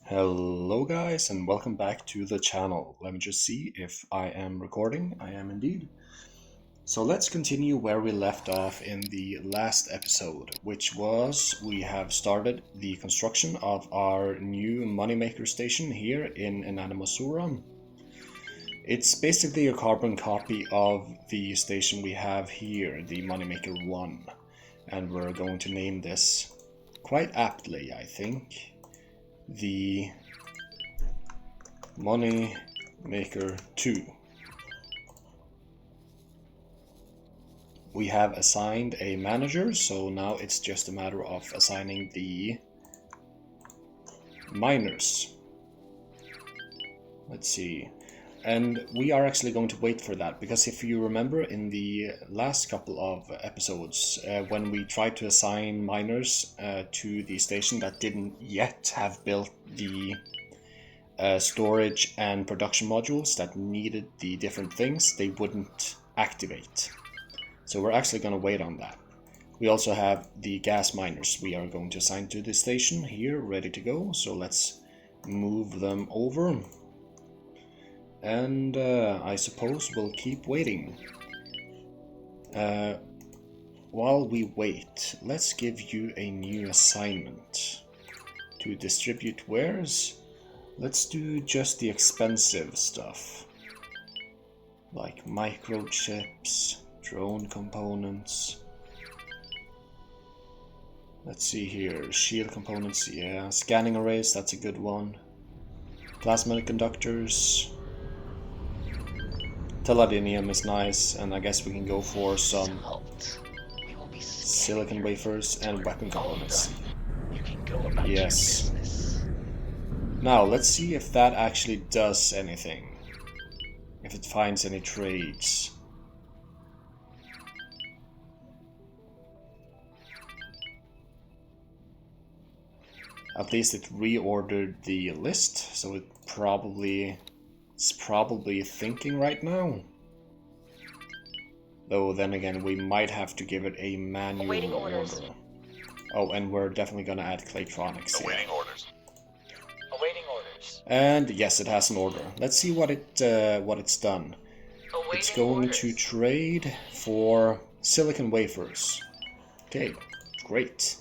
Hello guys and welcome back to the channel. Let me just see if I am recording. I am indeed. So let's continue where we left off in the last episode, which was we have started the construction of our new moneymaker station here in Inanimasura. It's basically a carbon copy of the station we have here, the Moneymaker 1. And we're going to name this quite aptly, I think, the Moneymaker 2. We have assigned a manager, so now it's just a matter of assigning the miners. Let's see. And we are actually going to wait for that, because if you remember in the last couple of episodes, when we tried to assign miners to the station that didn't yet have built the storage and production modules that needed the different things, they wouldn't activate. So we're actually going to wait on that. We also have the gas miners we are going to assign to the station here, ready to go. So let's move them over. And I suppose we'll keep waiting. While we wait, let's give you a new assignment. To distribute wares, let's do just the expensive stuff. Like microchips, drone components. Let's see here, shield components, yeah. Scanning arrays, that's a good one. Plasma conductors. Teladinium is nice, and I guess we can go for some silicon wafers and weapon components. Yes. Now, let's see if that actually does anything. If it finds any trades. At least it reordered the list, so it's probably thinking right now. Though then again, we might have to give it a manual order. Oh, and we're definitely gonna add Claytronics. Awaiting orders. Awaiting orders. And yes, it has an order. Let's see what it's done. It's going to trade for silicon wafers. Okay, great.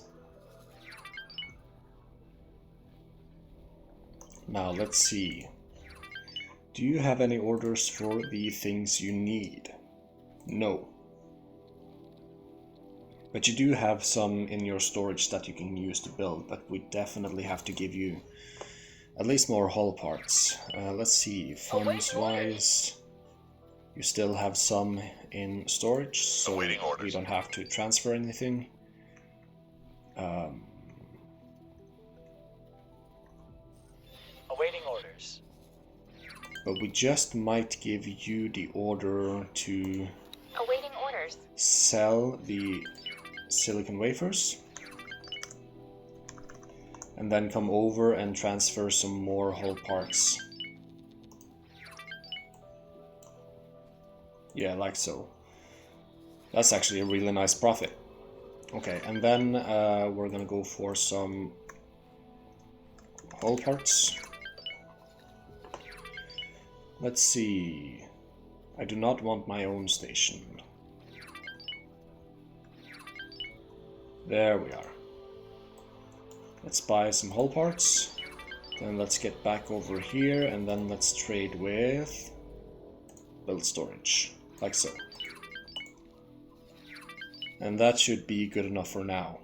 Now let's see. Do you have any orders for the things you need? No. But you do have some in your storage that you can use to build, but we definitely have to give you at least more hull parts. Let's see, funds wise, you still have some in storage, so we don't have to transfer anything. Awaiting orders. But we just might give you the order to Awaiting orders. sell the silicon wafers. And then come over and transfer some more hull parts. Yeah, like so. That's actually a really nice profit. Okay, and then we're gonna go for some hull parts. Let's see. I do not want my own station. There we are. Let's buy some hull parts. Then let's get back over here and then let's trade with build storage. Like so. And that should be good enough for now.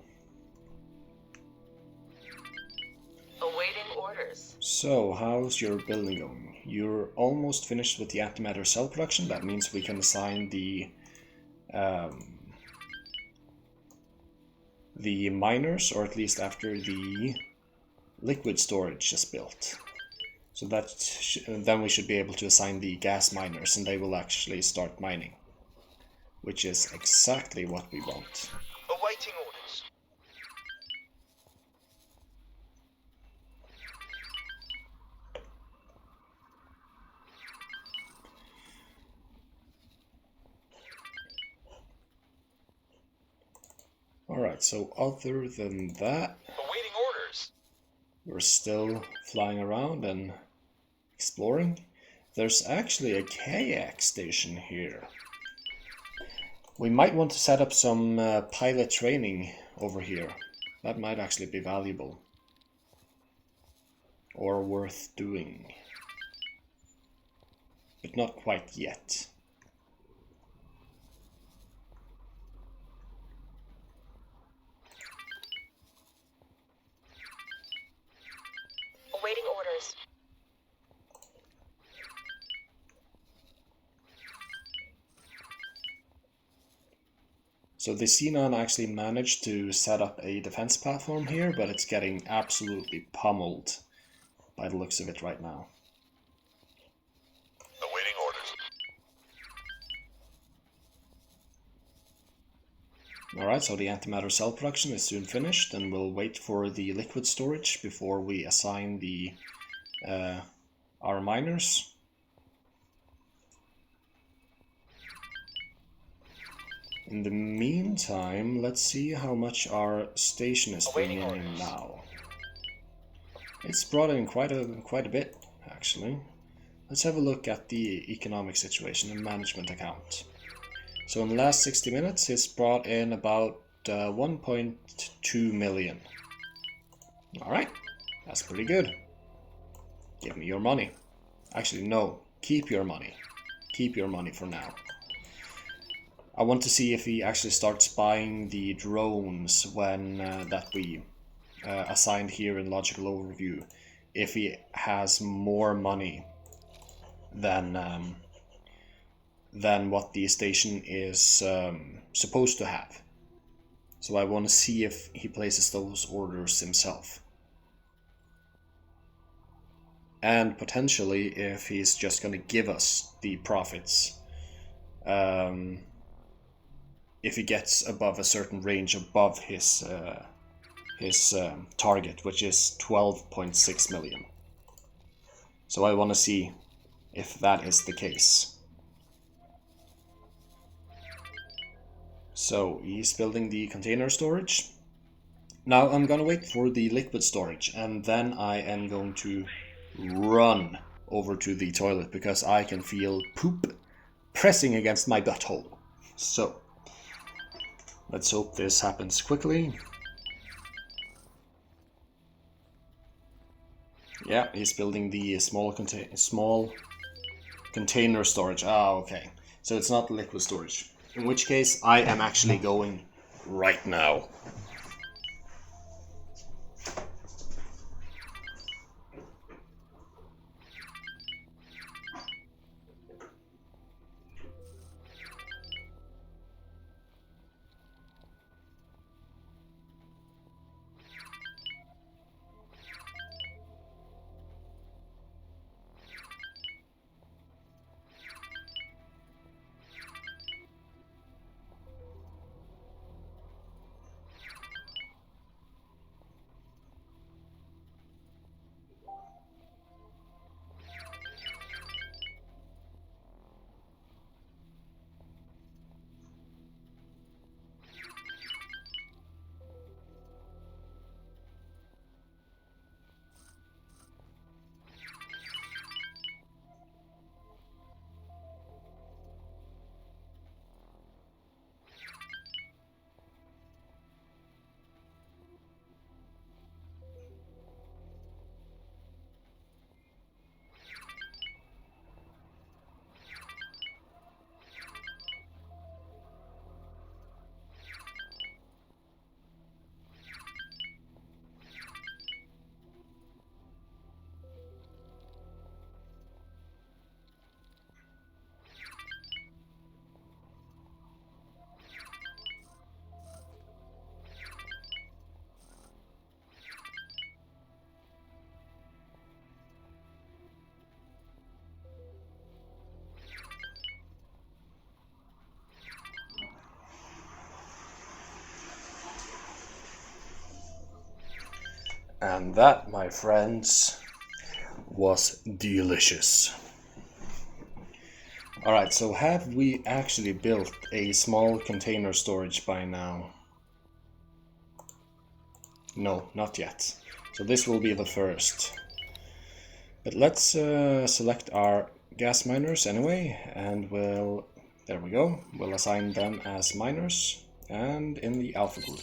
Awaiting orders. So, how's your building going? You're almost finished with the antimatter cell production. That means we can assign the miners, or at least after the liquid storage is built. So that then we should be able to assign the gas miners, and they will actually start mining, which is exactly what we want. Awaiting orders. Alright, so other than that, Awaiting orders. We're still flying around and exploring. There's actually a kayak station here. We might want to set up some pilot training over here. That might actually be valuable. Or worth doing. But not quite yet. Awaiting orders. So the Xenon actually managed to set up a defense platform here, but it's getting absolutely pummeled by the looks of it right now. Awaiting orders. Alright, so the antimatter cell production is soon finished, and we'll wait for the liquid storage before we assign the our miners. In the meantime, let's see how much our station is bringing in now. It's brought in quite a bit, actually. Let's have a look at the economic situation and management account. So in the last 60 minutes, it's brought in about 1.2 million. Alright, that's pretty good. Give me your money. Actually, no, keep your money. Keep your money for now. I want to see if he actually starts buying the drones when that we assigned here in logical overview. If he has more money than what the station is supposed to have. So I want to see if he places those orders himself. And potentially if he's just going to give us the profits if he gets above a certain range above his target, which is 12.6 million. So I want to see if that is the case. So he's building the container storage. Now I'm gonna wait for the liquid storage, and then I am going to run over to the toilet because I can feel poop pressing against my butthole. So let's hope this happens quickly. Yeah, he's building the small container storage. Ah, okay. So it's not liquid storage. In which case, I am actually going right now. And that, my friends, was delicious. Alright, so have we actually built a small container storage by now? No, not yet. So this will be the first. But let's select our gas miners anyway, and there we go. We'll assign them as miners and in the alpha group.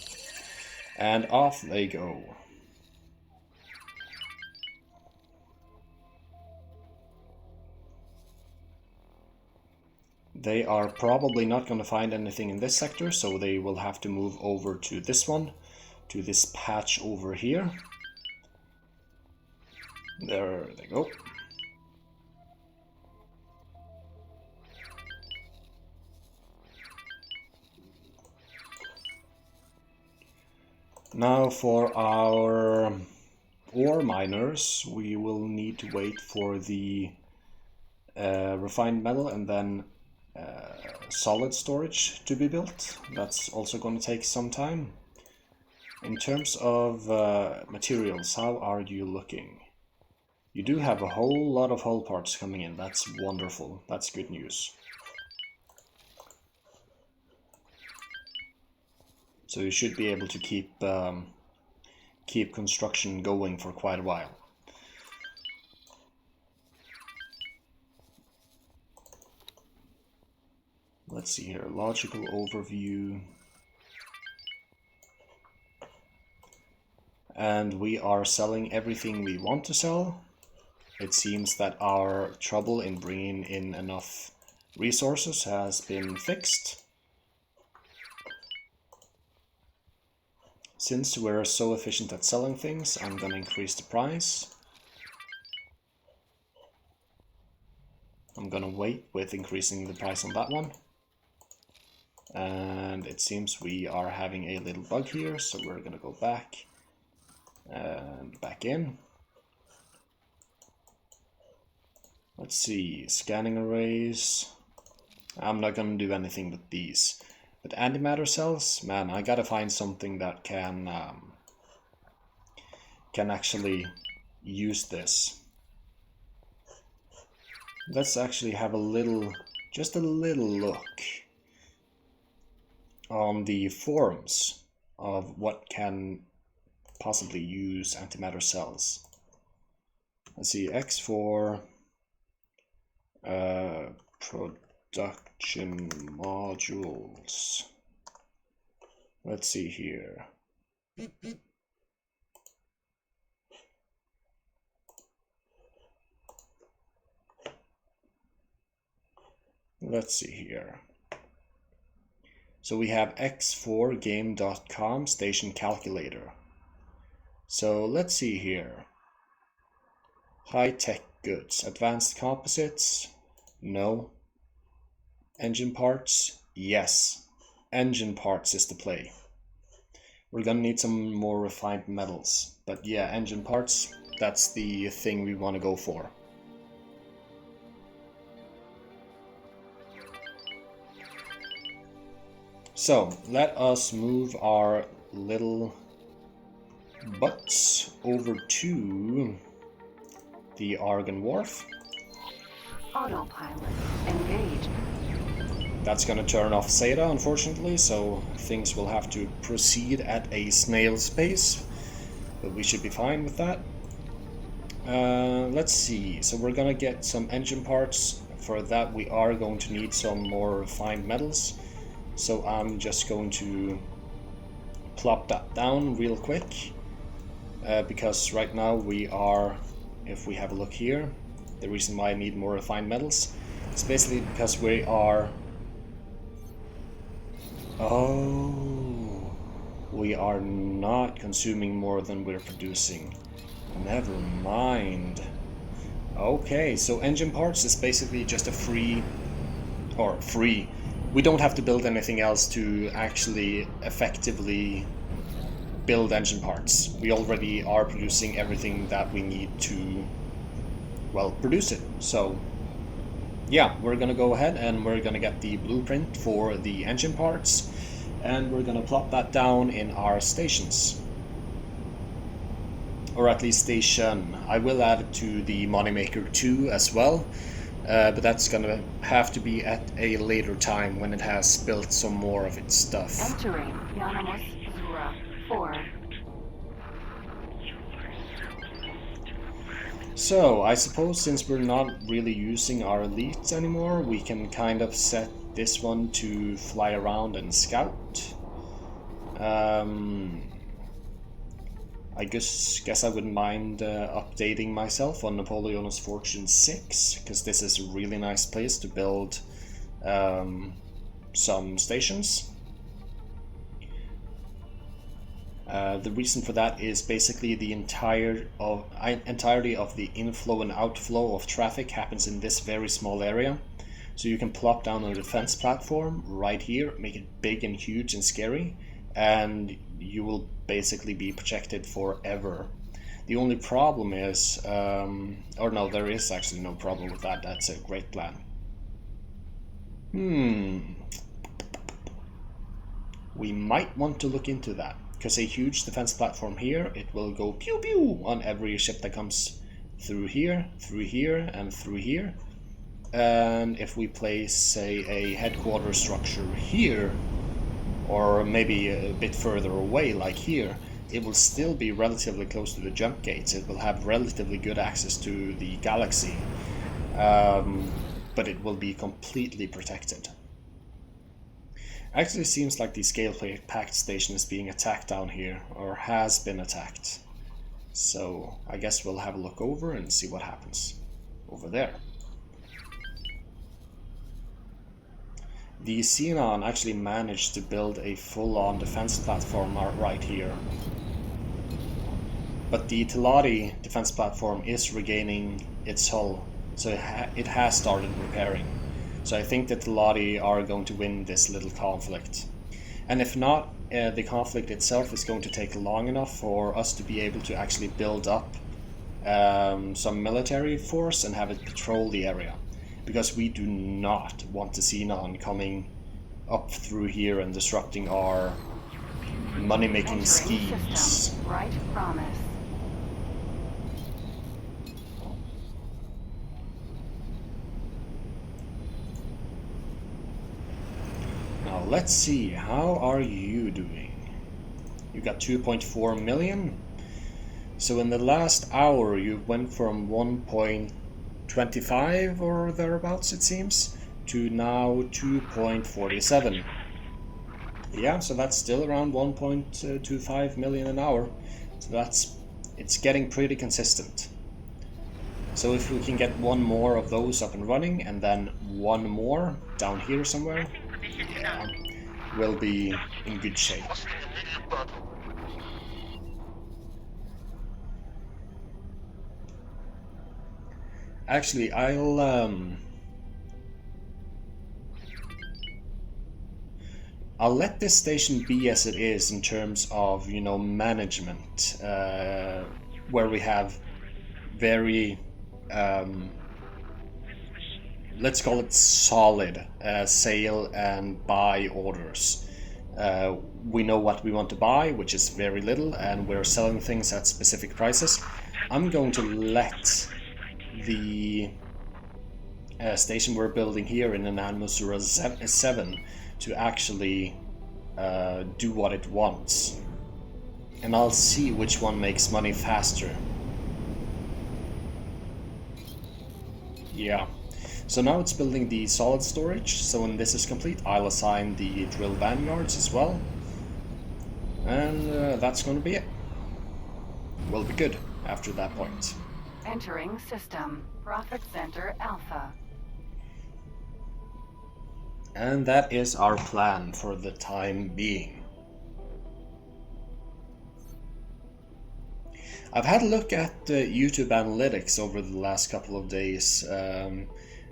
And off they go. They are probably not going to find anything in this sector, so they will have to move over to this one, to this patch over here. There they go. Now for our ore miners, we will need to wait for the refined metal and then solid storage to be built. That's also going to take some time. In terms of materials, how are you looking? You do have a whole lot of hull parts coming in. That's wonderful. That's good news. So you should be able to keep construction going for quite a while. Let's see here, logical overview. And we are selling everything we want to sell. It seems that our trouble in bringing in enough resources has been fixed. Since we're so efficient at selling things, I'm gonna increase the price. I'm gonna wait with increasing the price on that one. And it seems we are having a little bug here, so we're gonna go back and back in. Let's see, scanning arrays. I'm not gonna do anything with these. But antimatter cells, man, I gotta find something that can actually use this. Let's actually have just a little look on the forums of what can possibly use antimatter cells. Let's see, X4 production modules. Let's see here. Let's see here. So we have x4game.com station calculator. So let's see here. High-tech goods, advanced composites, no. Engine parts, yes. Engine parts is the play. We're gonna need some more refined metals, but yeah, engine parts, that's the thing we want to go for. So let us move our little butts over to the Argon Wharf. Autopilot engaged. That's gonna turn off Zeta, unfortunately, so things will have to proceed at a snail's pace, but we should be fine with that. Let's see, so we're gonna get some engine parts. For that we are going to need some more refined metals, so I'm just going to plop that down real quick, because right now we are, if we have a look here, the reason why I need more refined metals is basically because we are we are not consuming more than we're producing. Never mind. Okay, so engine parts is basically just a free. We don't have to build anything else to actually effectively build engine parts. We already are producing everything that we need to, well, produce it. So yeah, we're gonna go ahead and we're gonna get the blueprint for the engine parts, and we're gonna plop that down in our stations, or at least station. I will add it to the Moneymaker 2 as well, but that's gonna have to be at a later time when it has built some more of its stuff. Entering Yanamos Zura 4. So, I suppose since we're not really using our elites anymore, we can kind of set this one to fly around and scout. I guess I wouldn't mind updating myself on Napoleon's Fortune 6, because this is a really nice place to build some stations. The reason for that is basically the entirety of the inflow and outflow of traffic happens in this very small area. So you can plop down a defense platform right here, make it big and huge and scary, and you will basically be protected forever. The only problem is, or no, there is actually no problem with that. That's a great plan. We might want to look into that. Because a huge defense platform here, it will go pew pew on every ship that comes through here, and through here. And if we place, say, a headquarters structure here, or maybe a bit further away, like here, it will still be relatively close to the jump gates. It will have relatively good access to the galaxy, but it will be completely protected. Actually, it seems like the scale pact station is being attacked down here, or has been attacked. So I guess we'll have a look over and see what happens over there. The Xenon actually managed to build a full-on defense platform right here. But the Teladi defense platform is regaining its hull, so it has started repairing. So I think that the Teladi are going to win this little conflict. And if not, the conflict itself is going to take long enough for us to be able to actually build up some military force and have it patrol the area. Because we do not want the Xenon coming up through here and disrupting our money-making schemes. Right promise. Now let's see, how are you doing? You got 2.4 million. So in the last hour you went from 1.25 or thereabouts, it seems, to now 2.47. Yeah, so that's still around 1.25 million an hour. So it's getting pretty consistent. So if we can get one more of those up and running, and then one more down here somewhere, we'll be in good shape. Actually, I'll let this station be as it is in terms of, you know, management, where we have very let's call it solid sale and buy orders. We know what we want to buy, which is very little, and we're selling things at specific prices. I'm going to let the station we're building here in Anmusura 7 to actually do what it wants. And I'll see which one makes money faster. Yeah. So now it's building the solid storage, so when this is complete I'll assign the drill vanguards as well. And that's going to be it. We'll be good after that point. Entering system. Profit Center Alpha. And that is our plan for the time being. I've had a look at YouTube analytics over the last couple of days.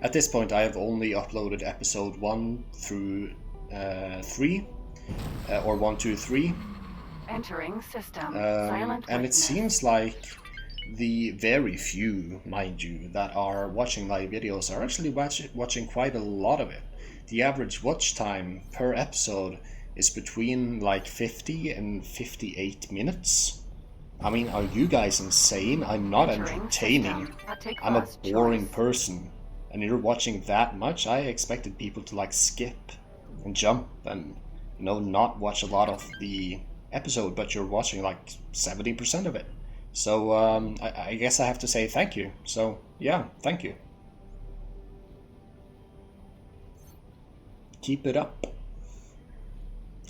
At this point I have only uploaded episode 1 through 3, or 1, 2, 3. Entering system. And it seems like the very few, mind you, that are watching my videos are actually watching quite a lot of it. The average watch time per episode is between like 50 and 58 minutes. I mean, are you guys insane? I'm not entertaining. I'm a boring person. And you're watching that much? I expected people to like skip and jump and, you know, not watch a lot of the episode, but you're watching like 70% of it. So I guess I have to say thank you. So yeah, thank you. Keep it up.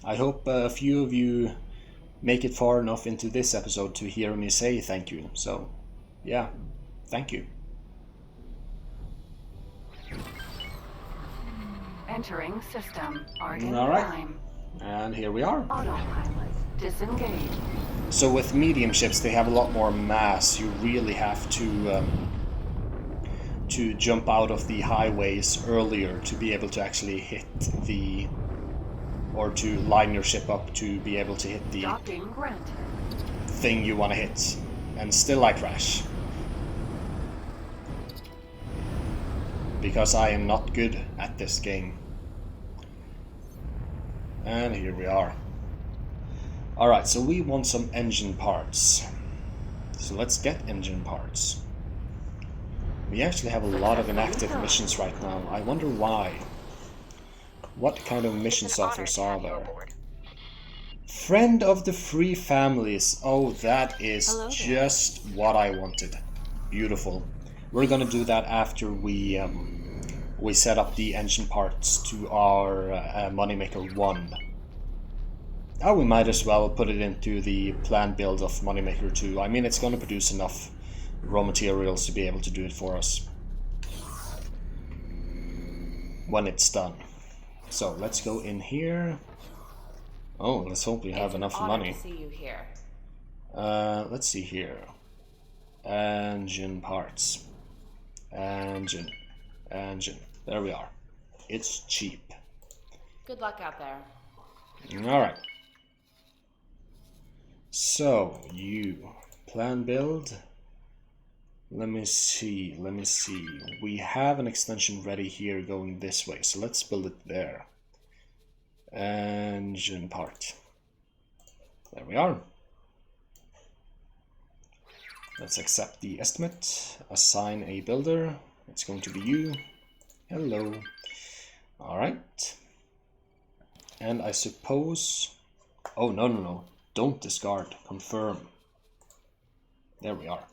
I hope a few of you make it far enough into this episode to hear me say thank you. So yeah, thank you. Entering system. Argon All right. prime. And here we are. Autopilot. Disengage. So with medium ships, they have a lot more mass. You really have to jump out of the highways earlier to be able to actually hit the, or to line your ship up to be able to hit the Docking granted. thing you want to hit. And still I crash. Because I am not good at this game. And here we are. Alright, so we want some engine parts. So let's get engine parts. We actually have a lot of inactive missions right now. I wonder why. What kind of missions offers are there? Friend of the Free Families. Oh, that is just what I wanted. Beautiful. We're gonna do that after we set up the engine parts to our Moneymaker 1. Oh, we might as well put it into the planned build of Moneymaker 2. I mean, it's gonna produce enough raw materials to be able to do it for us when it's done. So let's go in here. Oh, let's hope we have enough money. To see you here. Let's see here. Engine parts. Engine. There we are. It's cheap. Good luck out there. Alright. So, you. Plan build. Let me see. We have an extension ready here going this way, so let's build it there. Engine part. There we are. Let's accept the estimate. Assign a builder. It's going to be you. Hello. Alright. And I suppose... Oh, no. Don't discard. Confirm. There we are.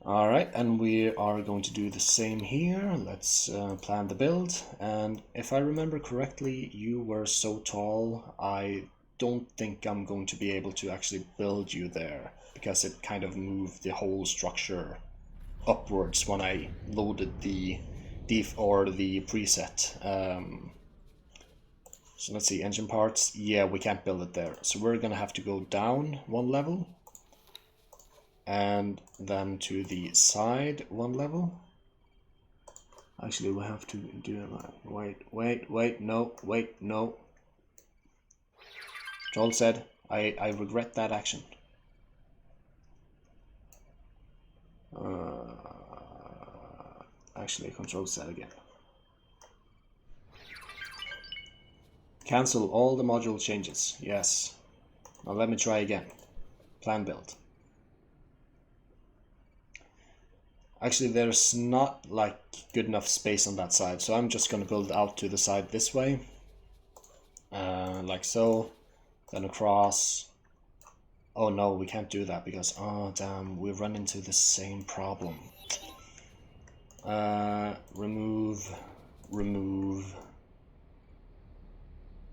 Alright, and we are going to do the same here. Let's plan the build. And if I remember correctly, you were so tall, I don't think I'm going to be able to actually build you there, because it kind of moved the whole structure upwards when I loaded the preset. So let's see, engine parts. Yeah, we can't build it there. So we're gonna have to go down one level. And then to the side one level. Actually, we have to do that. Wait, no. Joel said, I regret that action. Actually, control set again. Cancel all the module changes. Yes. Now let me try again. Plan build. Actually, there's not like good enough space on that side, so I'm just gonna build out to the side this way. Like so. Then across. Oh no, we can't do that because, oh damn, we run into the same problem. Remove.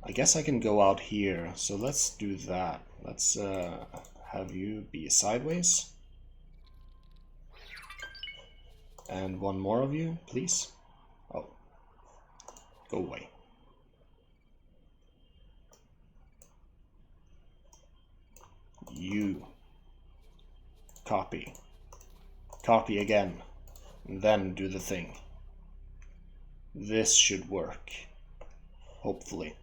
I guess I can go out here, so let's do that. Let's have you be sideways. And one more of you, please. Oh, go away. You. Copy. Copy again. Then do the thing. This should work. Hopefully.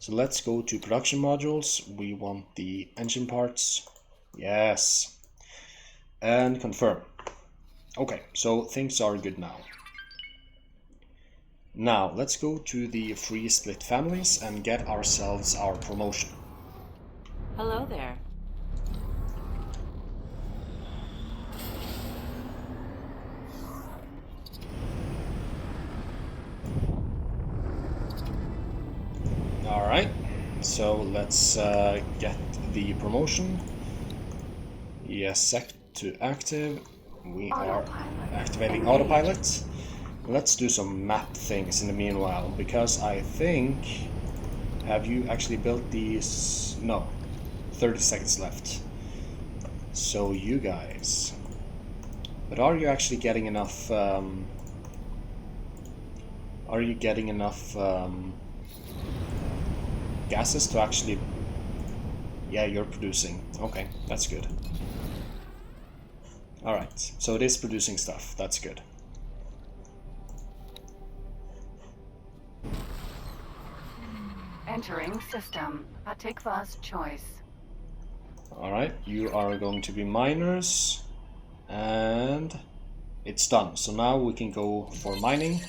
So let's go to production modules. We want the engine parts. Yes. And confirm. Okay, so things are good now. Now, let's go to the free split families and get ourselves our promotion. Hello there. Alright, so let's get the promotion. Yes, set to active. We are Autopilot activating engaged. autopilot. Let's do some map things in the meanwhile, because I think... Have you actually built these? No. 30 seconds left. So you guys... But are you actually getting enough... Are you getting enough gases to actually... Yeah, you're producing. Okay, that's good. Alright, so it is producing stuff. That's good. Entering system. Patikva's choice. Alright, you are going to be miners. And it's done. So now we can go for mining.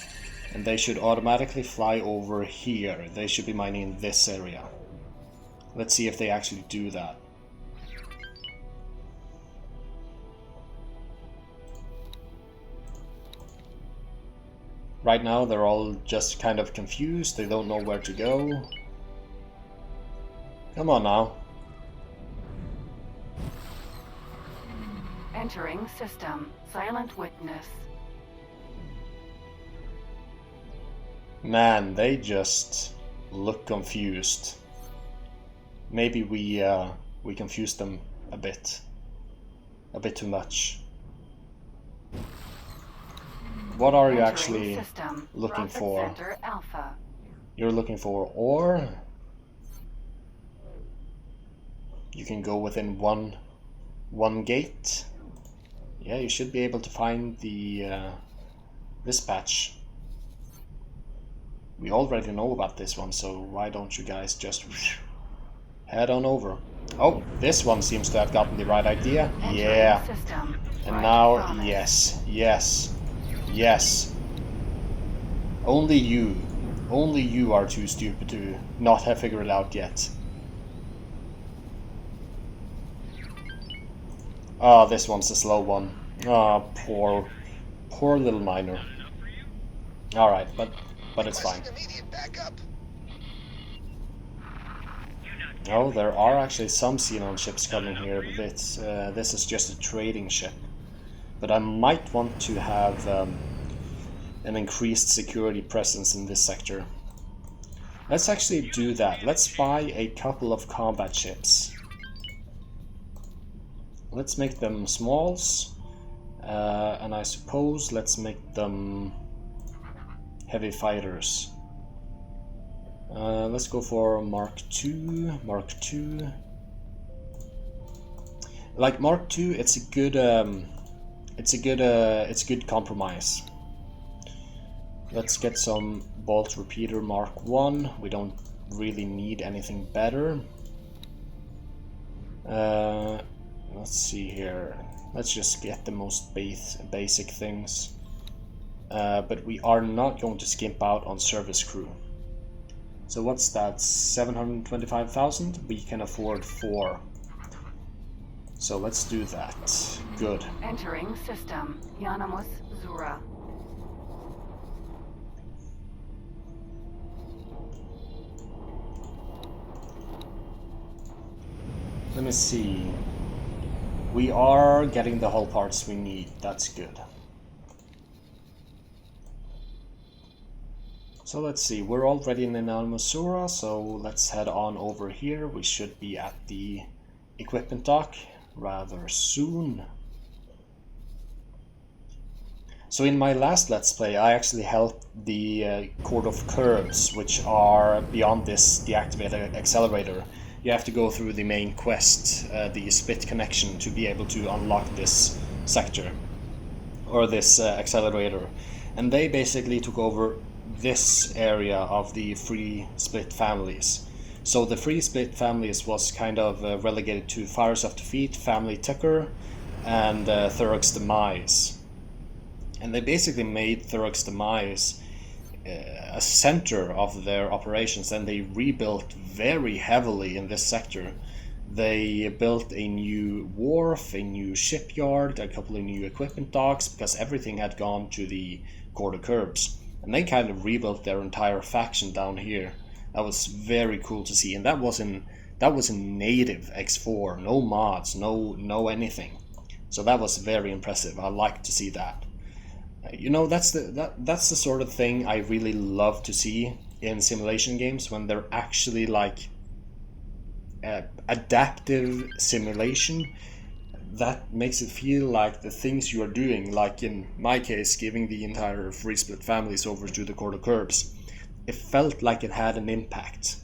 And they should automatically fly over here. They should be mining in this area. Let's see if they actually do that. Right now they're all just kind of confused. They don't know where to go. Come on now. Entering system. Silent witness. Man, they just look confused. Maybe we confused them a bit too much. What are you Entering actually system. looking Profit for? Center Alpha. You're looking for ore. You can go within one gate. Yeah, you should be able to find the this patch. We already know about this one, so why don't you guys just head on over? Oh, this one seems to have gotten the right idea. Entering Yeah. system. And Right now, promise. yes. Only you are too stupid to not have figured it out yet. Ah, this one's a slow one. Ah, poor little miner. Alright, but it's fine. Immediate backup. Oh, there are actually some Xenon ships coming here, but this is just a trading ship. But I might want to have an increased security presence in this sector. Let's actually do that. Let's buy a couple of combat ships. Let's make them smalls, and I suppose let's make them heavy fighters. Let's go for Mark II. Like Mark II, it's a good compromise. Let's get some bolt repeater Mark I. We don't really need anything better. Let's see here. Let's just get the most basic things. But we are not going to skimp out on service crew. So what's that? 725,000? We can afford 4. So let's do that. Good. Entering system. Yanamus Zura. Let me see. We are getting the hull parts we need. That's good. So let's see. We're already in Almasura, so let's head on over here. We should be at the equipment dock rather soon. So in my last Let's Play, I actually helped the Court of Curbs, which are beyond this deactivated accelerator. You have to go through the main quest, the split connection, to be able to unlock this sector, or this accelerator. And they basically took over this area of the free split families. So the free split families was kind of relegated to Fires of Defeat, Family Tucker, and Thurrock's Demise. And they basically made Thurrock's Demise a center of their operations, and they rebuilt very heavily in this sector. They built a new wharf, a new shipyard, a couple of new equipment docks, because everything had gone to the Court of Curbs. And they kind of rebuilt their entire faction down here. That was very cool to see, and that that was native X4, no mods, no anything. So that was very impressive. I like to see that. You know, that's the sort of thing I really love to see in simulation games, when they're actually like adaptive simulation that makes it feel like the things you are doing, like in my case, giving the entire free split families over to the quarter curbs, it felt like it had an impact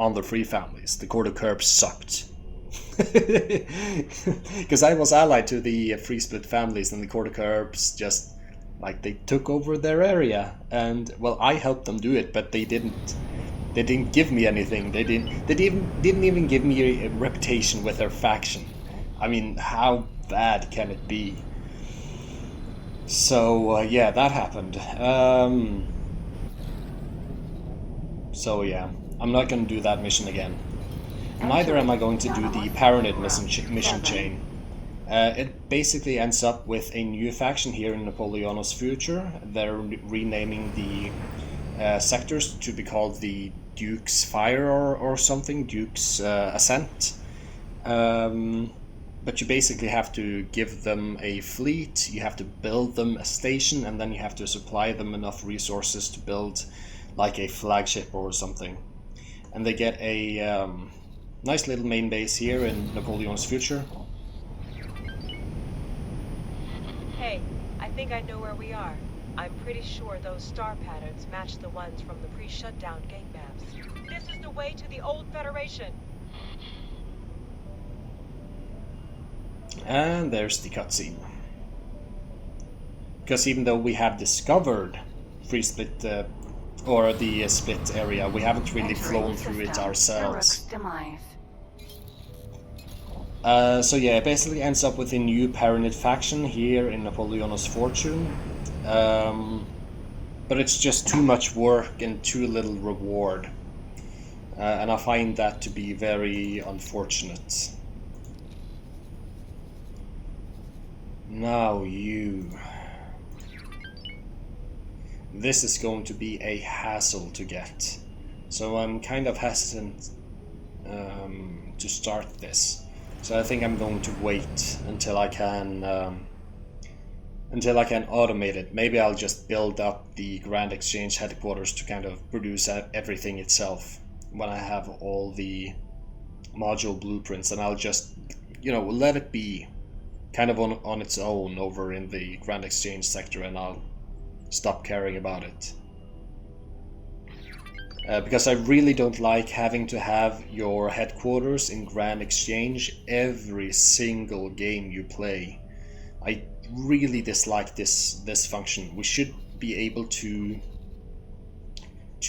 on the free families. The quarter curbs sucked. Because I was allied to the free split families, and the quarter curbs just, like, they took over their area, and well, I helped them do it, but they didn't give me anything. They didn't even give me a reputation with their faction. I mean, how bad can it be? So yeah, that happened. So yeah, I'm not going to do that mission again. Neither am I going to do the Paranid mission chain. It basically ends up with a new faction here in Napoleono's future. They're renaming the sectors to be called the Duke's Fire or something, Duke's Ascent. But you basically have to give them a fleet, you have to build them a station, and then you have to supply them enough resources to build like a flagship or something. And they get a nice little main base here in Napoleon's future. Hey, I think I know where we are. I'm pretty sure those star patterns match the ones from the pre-shutdown gate maps. This is the way to the old Federation. And there's the cutscene. Because even though we have discovered free split or the split area, we haven't really flown through it ourselves. So yeah, it basically ends up with a new Paranid faction here in Napoleono's Fortune. But it's just too much work and too little reward. And I find that to be very unfortunate. Now you. This is going to be a hassle to get. So I'm kind of hesitant to start this. So I think I'm going to wait until I can automate it. Maybe I'll just build up the Grand Exchange headquarters to kind of produce everything itself when I have all the module blueprints, and I'll just, you know, let it be kind of on its own over in the Grand Exchange sector, and I'll stop caring about it. Because I really don't like having to have your headquarters in Grand Exchange every single game you play. I really dislike this function. We should be able to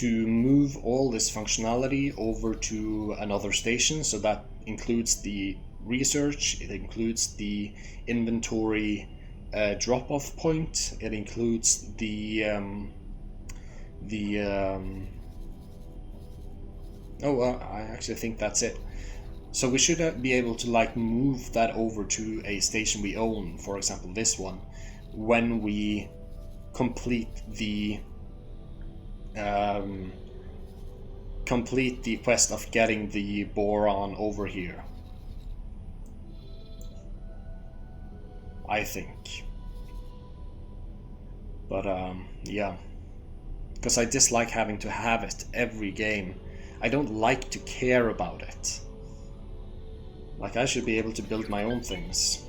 move all this functionality over to another station, so that includes the research, it includes the inventory drop-off point, it includes I actually think that's it. So we should be able to like move that over to a station we own, for example this one, when we complete the quest of getting the boron over here, I think. But yeah, because I dislike having to have it every game. I don't like to care about it. Like, I should be able to build my own things.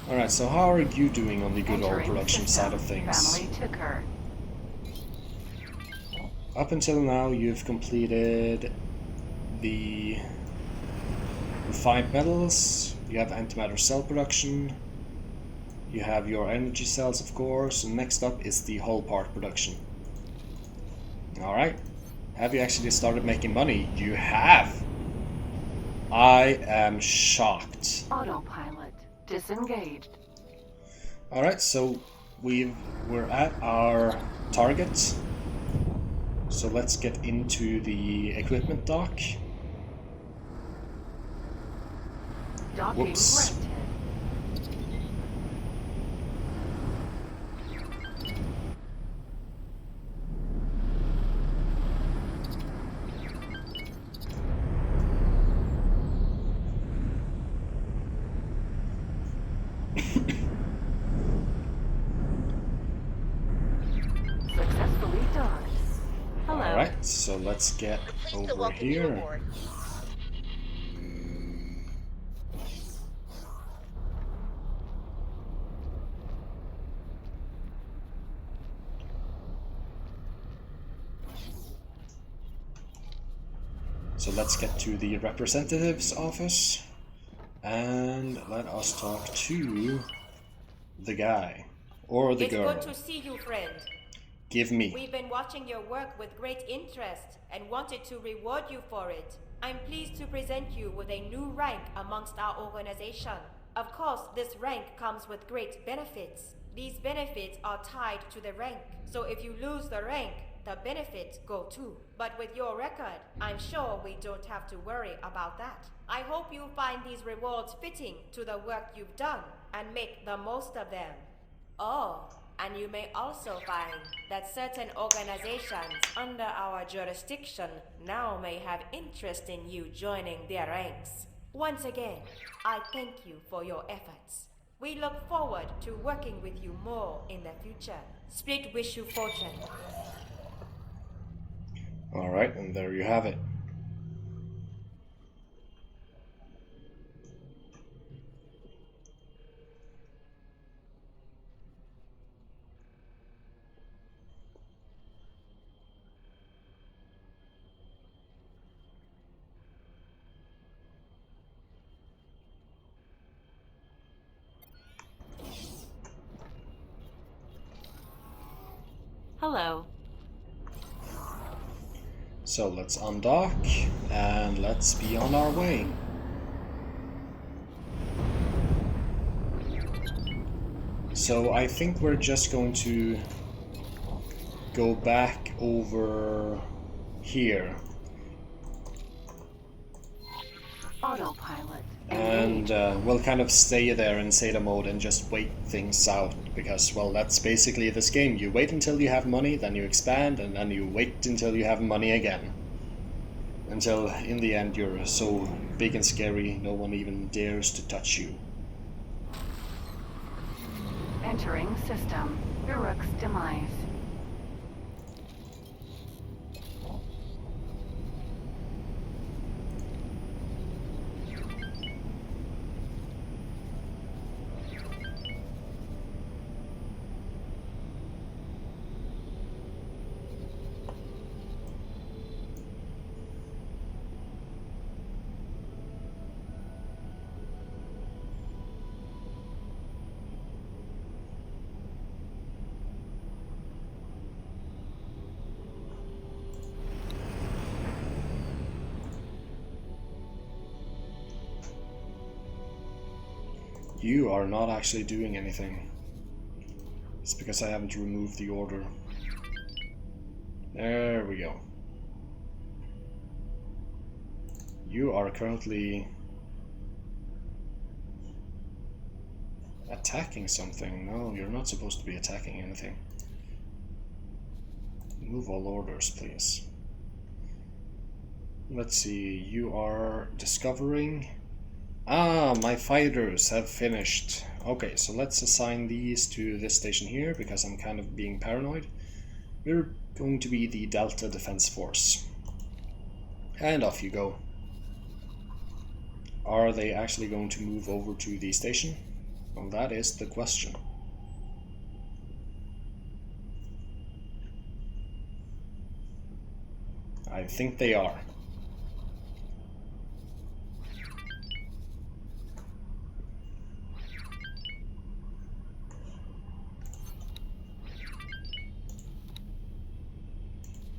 Alright, so how are you doing on the good old production side of things? Up until now, you've completed the refined metals, you have antimatter cell production, you have your energy cells, of course, and next up is the hull part production. Alright, have you actually started making money? You have! I am shocked. Autopilot disengaged. Alright, so we're at our target. So let's get into the equipment dock. Whoops. So let's get We're pleased to over welcome you here. aboard. So let's get to the representative's office and let us talk to the guy or the girl. It's good to see you, friend. Give me. We've been watching your work with great interest and wanted to reward you for it. I'm pleased to present you with a new rank amongst our organization. Of course, this rank comes with great benefits. These benefits are tied to the rank, so if you lose the rank, the benefits go too. But with your record, I'm sure we don't have to worry about that. I hope you find these rewards fitting to the work you've done and make the most of them. Oh, and you may also find that certain organizations under our jurisdiction now may have interest in you joining their ranks. Once again, I thank you for your efforts. We look forward to working with you more in the future. Split wish you fortune. Alright, and there you have it. Hello. So let's undock and let's be on our way. So I think we're just going to go back over here. Autopilot. And we'll kind of stay there in Zeta mode and just wait things out, because, well, that's basically this game. You wait until you have money, then you expand, and then you wait until you have money again. Until, in the end, you're so big and scary, no one even dares to touch you. Entering system. Uruk's demise. You are not actually doing anything. It's because I haven't removed the order. There we go. You are currently attacking something. No, you're not supposed to be attacking anything. Move all orders, please. Let's see, you are discovering... Ah, my fighters have finished. Okay, so let's assign these to this station here, because I'm kind of being paranoid. We're going to be the Delta Defense Force. And off you go. Are they actually going to move over to the station? Well, that is the question. I think they are.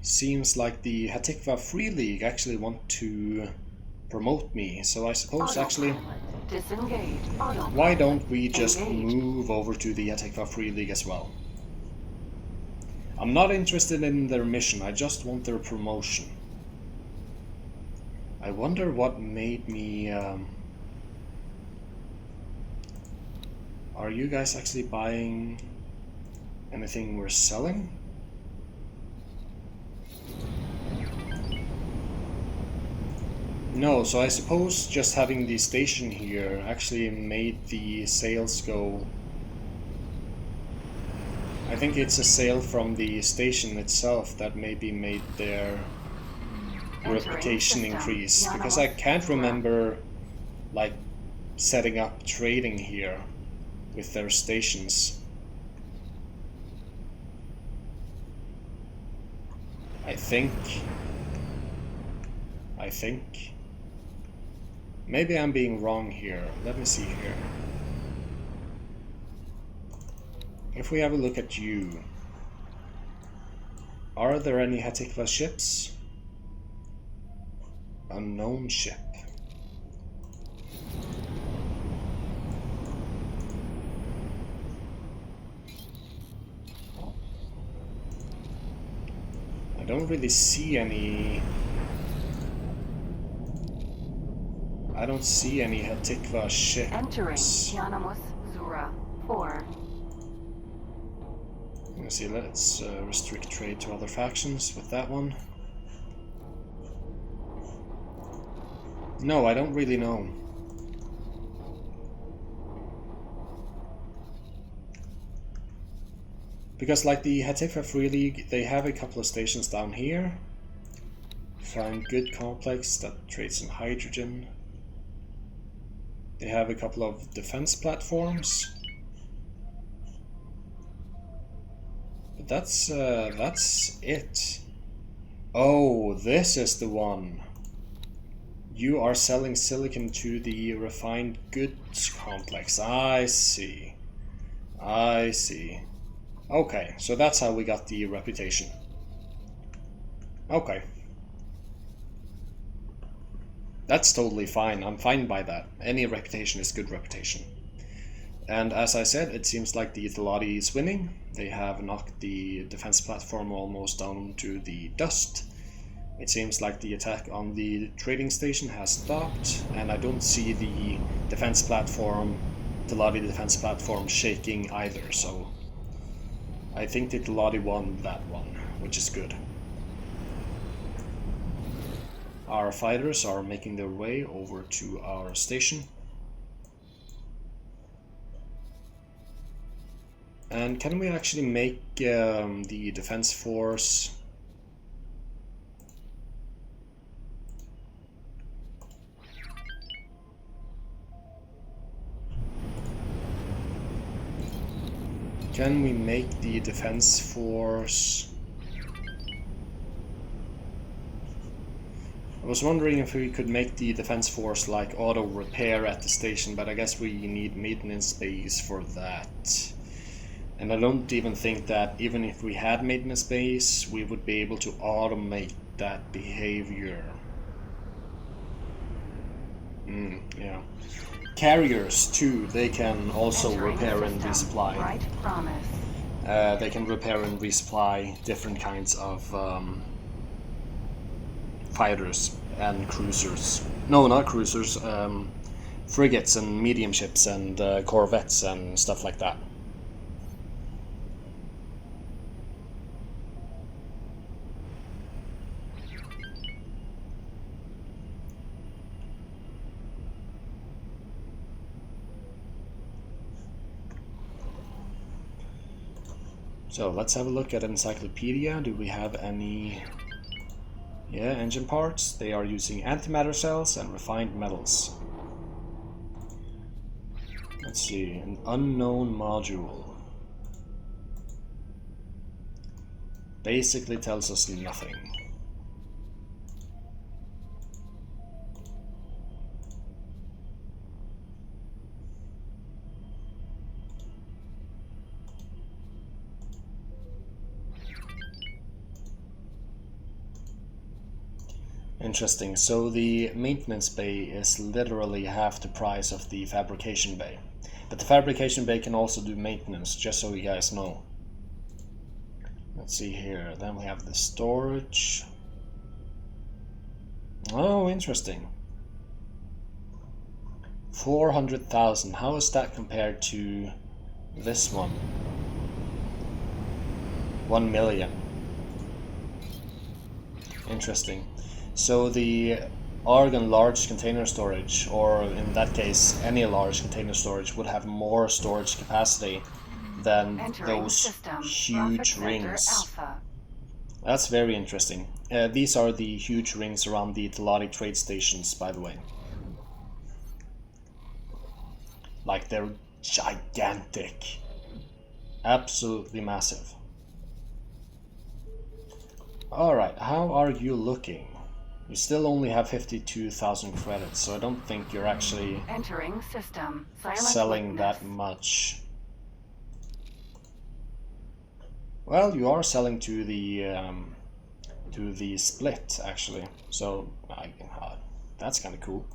Seems like the Hatikva Free League actually want to promote me, so I suppose actually... Disengage. Why don't we just move over to the Hatikva Free League as well? I'm not interested in their mission, I just want their promotion. I wonder what made me... Are you guys actually buying anything we're selling? No, so I suppose just having the station here actually made the sales go... I think it's a sale from the station itself that maybe made their reputation system. increase, because I can't remember like setting up trading here with their stations. I think maybe I'm being wrong here. Let me see here. If we have a look at you, are there any Hatikva ships? Unknown ship. I don't really see any. I don't see any Hatikva ships. Entering Yanamos Zura 4. Let's see, let's restrict trade to other factions with that one. No, I don't really know. Because like the Hatikva Free League, they have a couple of stations down here. Find good complex that trades in hydrogen. They have a couple of defense platforms. But that's it. Oh, this is the one. You are selling silicon to the refined goods complex. I see. I see. Okay, so that's how we got the reputation. Okay. That's totally fine. I'm fine by that. Any reputation is good reputation. And as I said, it seems like the Thelati is winning. They have knocked the defense platform almost down to the dust. It seems like the attack on the trading station has stopped, and I don't see the defense platform, Thelati defense platform, shaking either, so I think the Thelati won that one, which is good. Our fighters are making their way over to our station. And can we actually make the defense force I was wondering if we could make the defense force like auto repair at the station, but I guess we need maintenance space for that. And I don't even think that even if we had maintenance space, we would be able to automate that behavior. Yeah. Carriers too, they can also repair and resupply. Right promise. They can repair and resupply different kinds of fighters and cruisers. No, not cruisers. Frigates and medium ships and corvettes and stuff like that. So let's have a look at Encyclopedia. Do we have any... Yeah, engine parts. They are using antimatter cells and refined metals. Let's see, an unknown module. Basically tells us nothing. Interesting. So the maintenance bay is literally half the price of the fabrication bay. But the fabrication bay can also do maintenance, just so you guys know. Let's see here. Then we have the storage. Oh, interesting. 400,000. How is that compared to this one? 1 million. Interesting. So the Argon large container storage, or in that case any large container storage, would have more storage capacity than those huge rings. That's very interesting. These are the huge rings around the Teladi trade stations, by the way. Like, they're gigantic. Absolutely massive. Alright, how are you looking? You still only have 52,000 credits, so I don't think you're actually Entering system. Silent selling witness. that much. Well, you are selling to the split, actually, so that's kind of cool.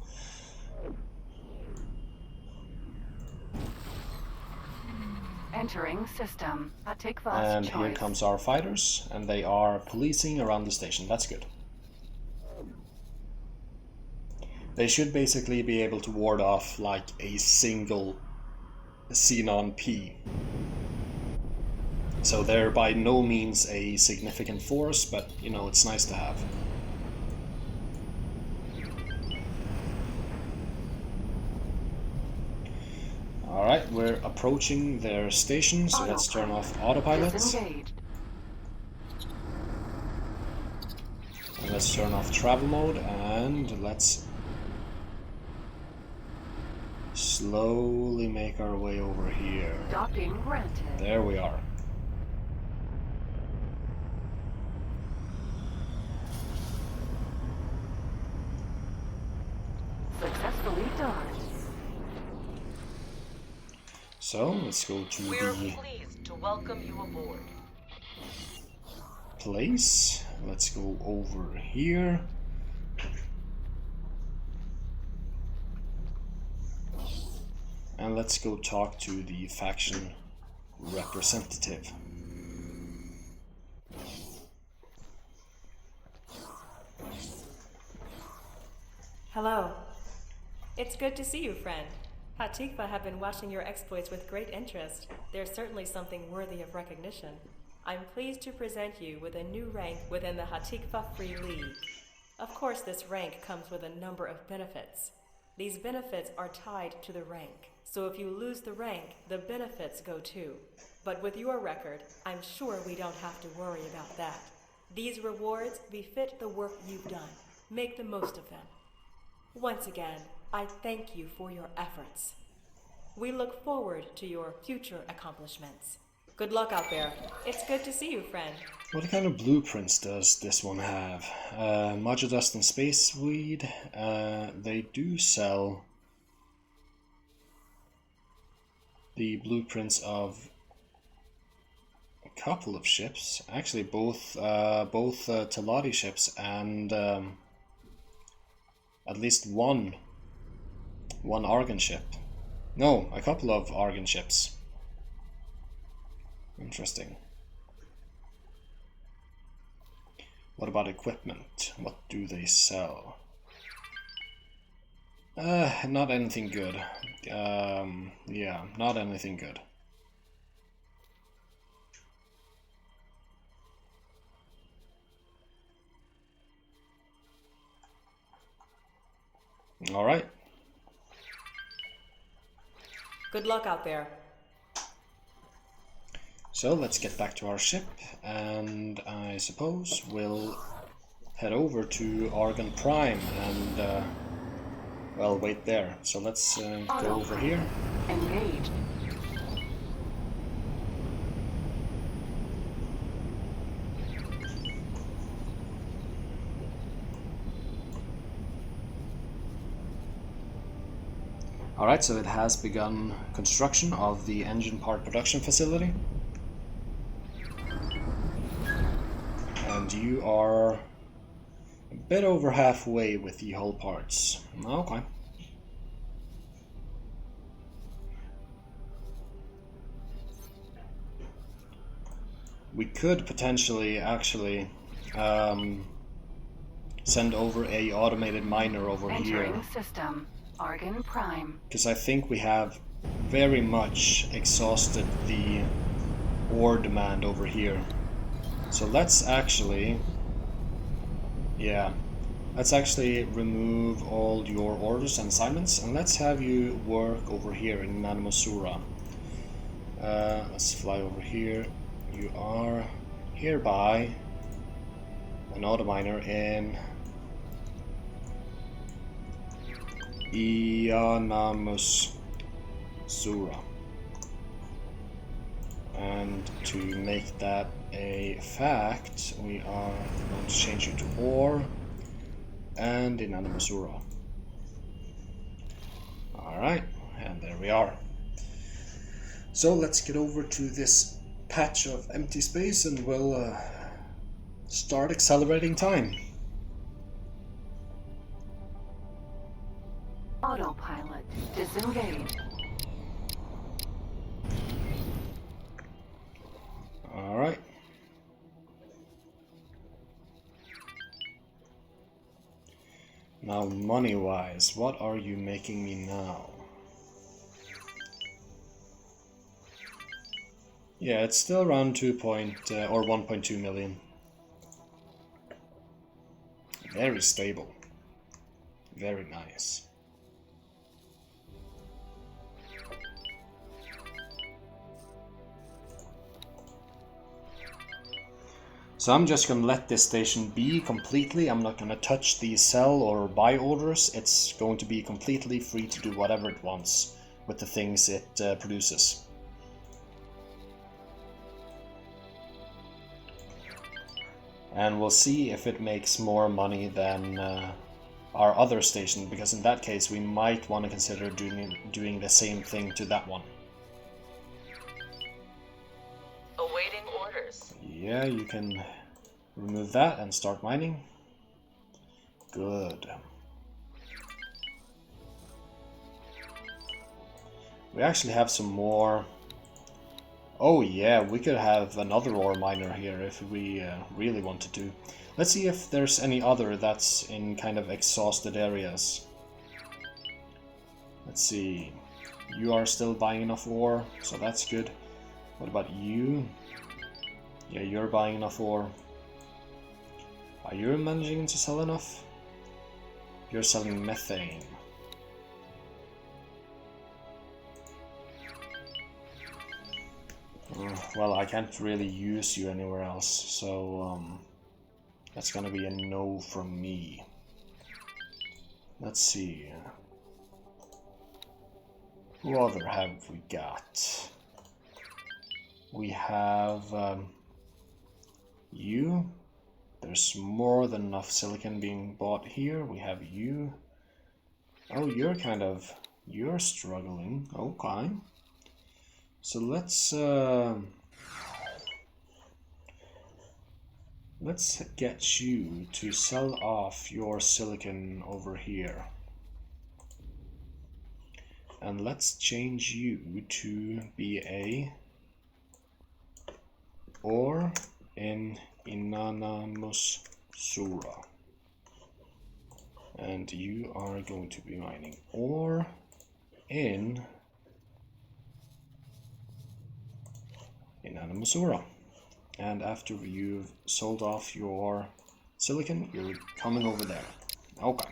Entering system. And choice. here comes our fighters, and they are policing around the station. That's good. They should basically be able to ward off like a single Xenon P. So they're by no means a significant force, but you know, it's nice to have. Alright, we're approaching their station, so let's turn off autopilot. Disengaged. And let's turn off travel mode, and let's slowly make our way over here. Docking granted. There we are. Successfully dodged. So let's go to We're the pleased to welcome you aboard. place. Let's go over here. And let's go talk to the faction representative. Hello. It's good to see you, friend. Hatikva have been watching your exploits with great interest. There's certainly something worthy of recognition. I'm pleased to present you with a new rank within the Hatikva Free League. Of course, this rank comes with a number of benefits. These benefits are tied to the rank, so if you lose the rank, the benefits go too. But with your record, I'm sure we don't have to worry about that. These rewards befit the work you've done. Make the most of them. Once again, I thank you for your efforts. We look forward to your future accomplishments. Good luck out there. It's good to see you, friend. What kind of blueprints does this one have? Dust and Space Weed. They do sell the blueprints of a couple of ships. Actually, both Teladi ships and at least one Argon ship. No, a couple of Argon ships. Interesting. What about equipment? What do they sell? Not anything good. Yeah, not anything good. All right. Good luck out there. So let's get back to our ship, and I suppose we'll head over to Argon Prime and, well, wait there. So let's go over here. Engaged. Alright, so it has begun construction of the engine part production facility. And you are a bit over halfway with the hull parts. Okay. We could potentially actually send over a automated miner over here. Entering system. Argon Prime. Because I think we have very much exhausted the ore demand over here. So let's actually, let's actually remove all your orders and assignments, and let's have you work over here in Nanamosura. Let's fly over here. You are hereby an auto miner in Ianamus Sura. And to make that a fact, we are going to change it to ore and in Animasura. Alright, and there we are. So let's get over to this patch of empty space and we'll start accelerating time. Autopilot disengaged. Alright. Now money-wise, what are you making me now? Yeah, it's still around 1.2 million. Very stable. Very nice. So I'm just gonna let this station be completely. I'm not gonna touch the sell or buy orders. It's going to be completely free to do whatever it wants with the things it produces. And we'll see if it makes more money than our other station, because in that case we might want to consider doing the same thing to that one. Awaiting orders. Yeah, you can remove that and start mining. Good. We actually have some more. Oh yeah, we could have another ore miner here if we really wanted to. Let's see if there's any other that's in kind of exhausted areas. Let's see. You are still buying enough ore, so that's good. What about you? Yeah, you're buying enough ore. Are you managing to sell enough? You're selling methane. Well, I can't really use you anywhere else, so that's gonna be a no from me. Let's see. Who other have we got? We have you. There's more than enough silicon being bought here. We have you. Oh, you're struggling. Okay. So let's get you to sell off your silicon over here. And let's change you to be a ore in Inanamus Sura. And you are going to be mining ore in Inanamus Sura. And after you've sold off your silicon, you're coming over there. Okay.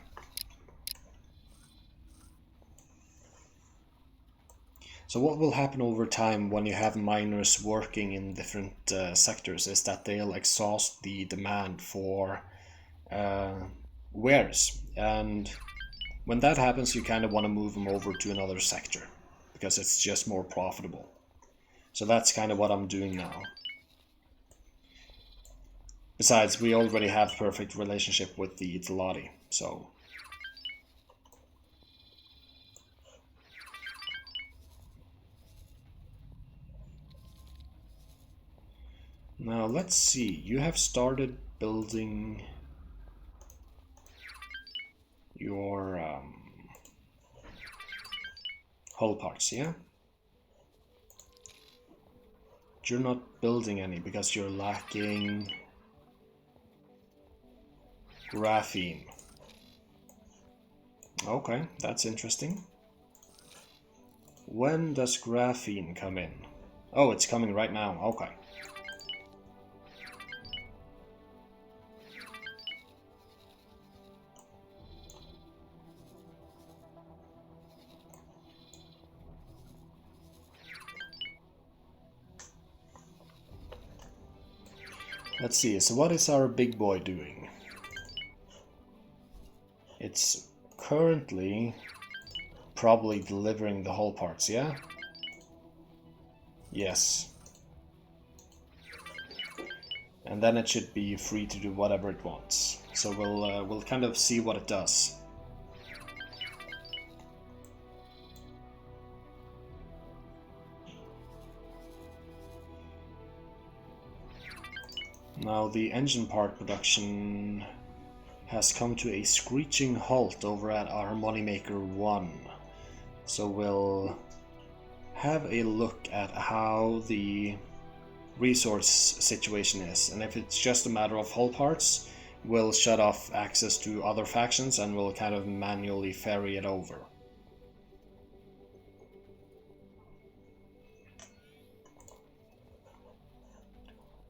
So what will happen over time when you have miners working in different sectors is that they'll exhaust the demand for wares. And when that happens, you kind of want to move them over to another sector because it's just more profitable. So that's kind of what I'm doing now. Besides, we already have perfect relationship with the Italati, so... Now let's see, you have started building your hull parts, yeah? You're not building any because you're lacking graphene. Okay, that's interesting. When does graphene come in? Oh, it's coming right now, okay. Let's see, so what is our big boy doing? It's currently probably delivering the hull parts, yeah? Yes. And then it should be free to do whatever it wants. So we'll kind of see what it does. Now the engine part production has come to a screeching halt over at our Moneymaker 1. So we'll have a look at how the resource situation is, and if it's just a matter of hull parts, we'll shut off access to other factions and we'll kind of manually ferry it over.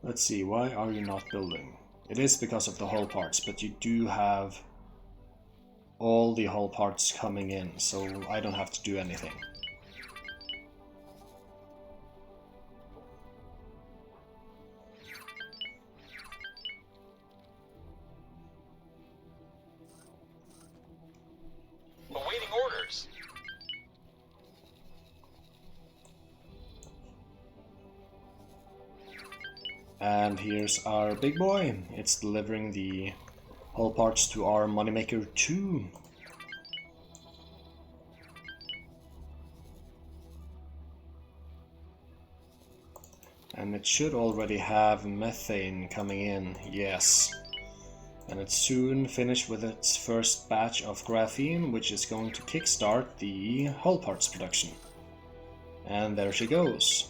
Let's see, why are you not building? It is because of the hull parts, but you do have all the hull parts coming in, so I don't have to do anything. Awaiting orders. And here's our big boy. It's delivering the hull parts to our Moneymaker 2. And it should already have methane coming in, yes. And it's soon finished with its first batch of graphene, which is going to kickstart the hull parts production. And there she goes.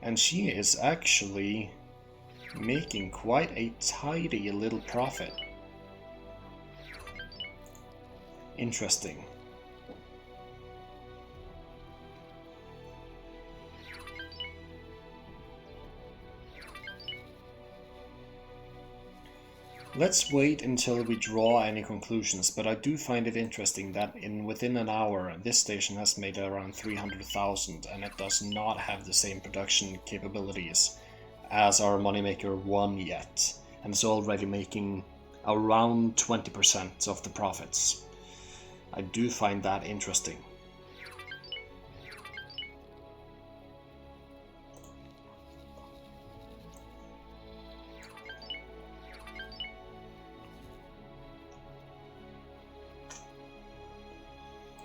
And she is actually making quite a tidy little profit. Interesting. Let's wait until we draw any conclusions, but I do find it interesting that within an hour this station has made around 300,000 and it does not have the same production capabilities as our Moneymaker 1 yet, and it's already making around 20% of the profits. I do find that interesting.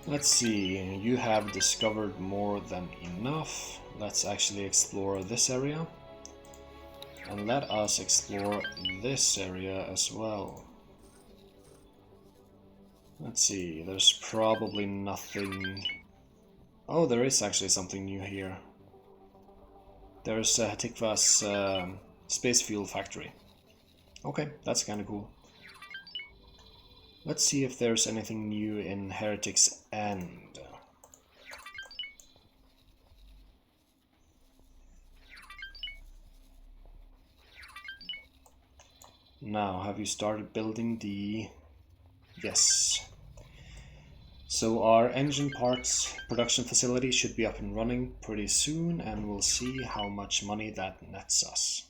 Let's see, you have discovered more than enough. Let's actually explore this area. And let us explore this area as well. Let's see, there's probably nothing... Oh, there is actually something new here. There's Hatikva's space fuel factory. Okay, that's kinda cool. Let's see if there's anything new in Heretic's End. Now, have you started building the... Yes. So our engine parts production facility should be up and running pretty soon, and we'll see how much money that nets us.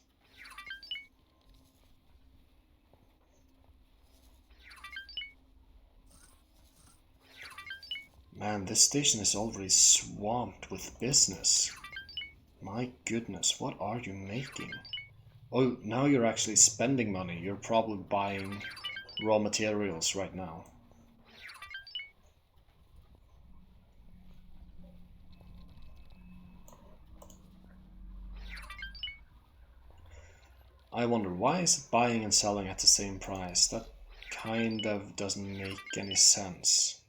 Man, this station is already swamped with business. My goodness, what are you making? Oh, now you're actually spending money. You're probably buying raw materials right now. I wonder, why is it buying and selling at the same price? That kind of doesn't make any sense.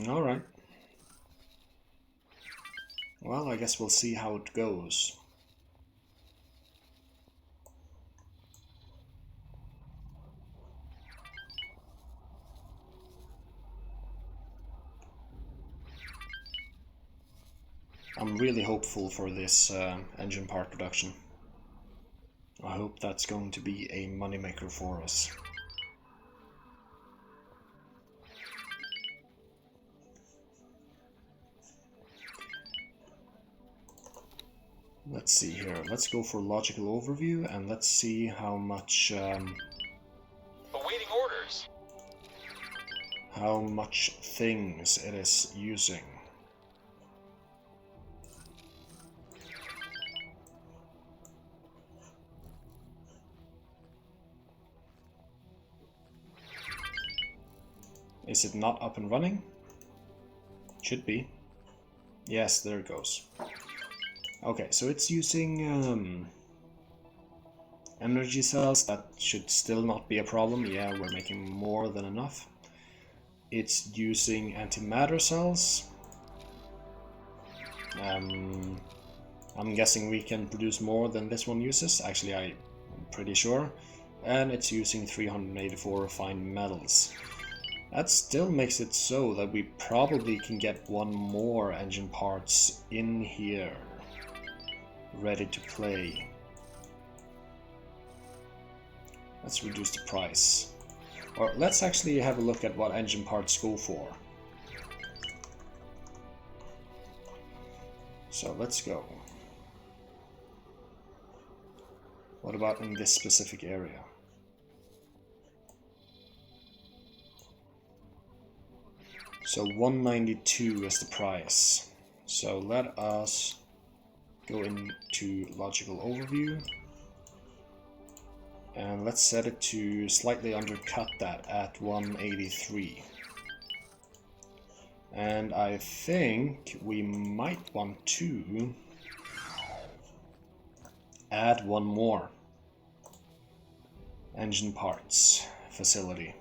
Alright. Well, I guess we'll see how it goes. I'm really hopeful for this engine part production. I hope that's going to be a moneymaker for us. Let's see here. Let's go for logical overview and let's see how much Awaiting orders. how much things it is using. Is it not up and running? Should be. Yes, there it goes. Okay, so it's using energy cells. That should still not be a problem. Yeah, we're making more than enough. It's using antimatter cells. I'm guessing we can produce more than this one uses. Actually, I'm pretty sure. And it's using 384 refined metals. That still makes it so that we probably can get one more engine parts in here, ready to play. Let's reduce the price. Or let's actually have a look at what engine parts go for. So let's go. What about in this specific area? So 192 is the price. So let us go into logical overview. And let's set it to slightly undercut that at 183. And I think we might want to add one more engine parts facility.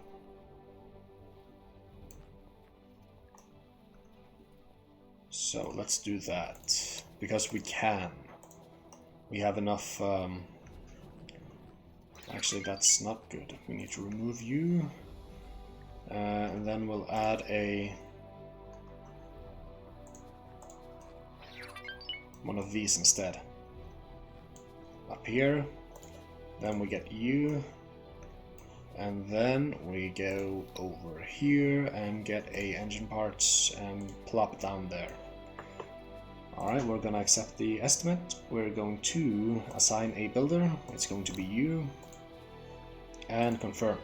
So let's do that, because we can. We have enough... Actually, that's not good. We need to remove you. And then we'll add one of these instead. Up here. Then we get you. And then we go over here and get a engine parts and plop it down there. Alright, we're gonna accept the estimate. We're going to assign a builder. It's going to be you. And confirm.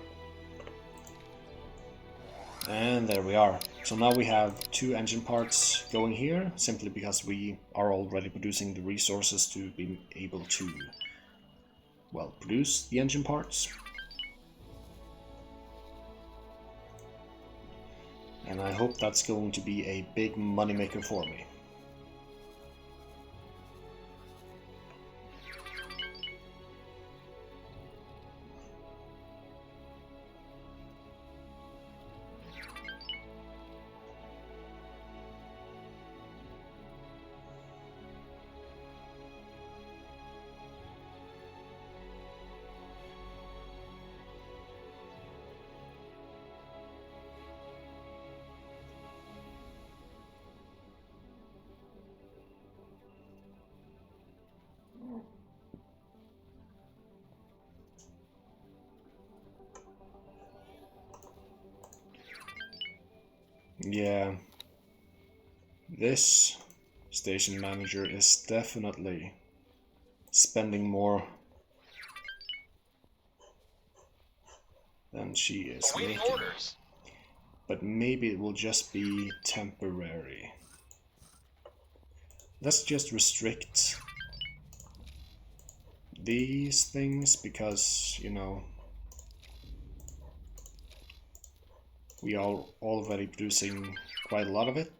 And there we are. So now we have 2 engine parts going here, simply because we are already producing the resources to be able to, well, produce the engine parts. And I hope that's going to be a big moneymaker for me. Yeah, this station manager is definitely spending more than she is Awaiting making. orders. But maybe it will just be temporary. Let's just restrict these things because, you know, we are already producing quite a lot of it.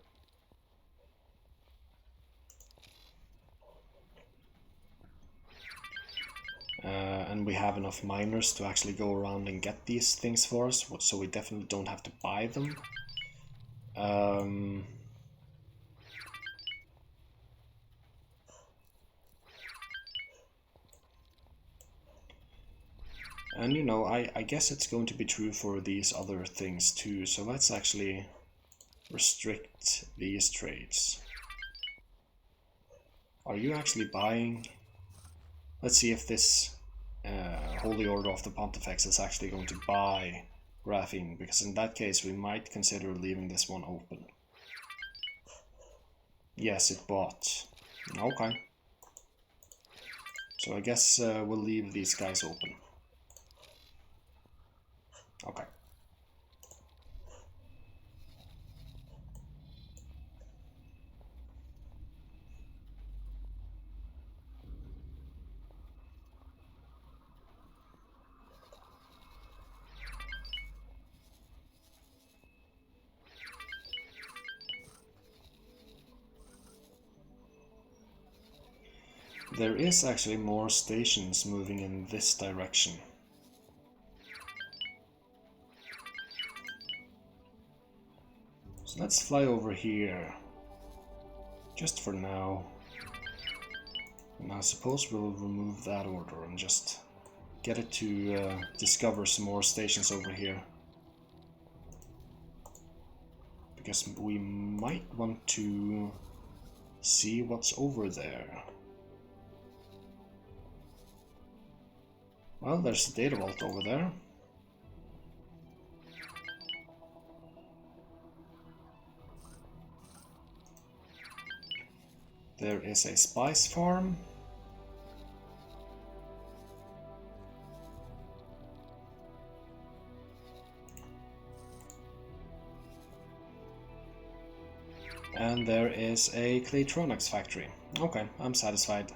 And we have enough miners to actually go around and get these things for us, so we definitely don't have to buy them. And you know, I guess it's going to be true for these other things too, so let's actually restrict these trades. Are you actually buying? Let's see if this Holy Order of the Pontifex is actually going to buy graphene, because in that case we might consider leaving this one open. Yes, it bought. Okay. So I guess we'll leave these guys open. Okay. There is actually more stations moving in this direction. So let's fly over here, just for now. And I suppose we'll remove that order and just get it to discover some more stations over here. Because we might want to see what's over there. Well, there's a data vault over there. There is a spice farm. And there is a Claytronics factory. Okay, I'm satisfied.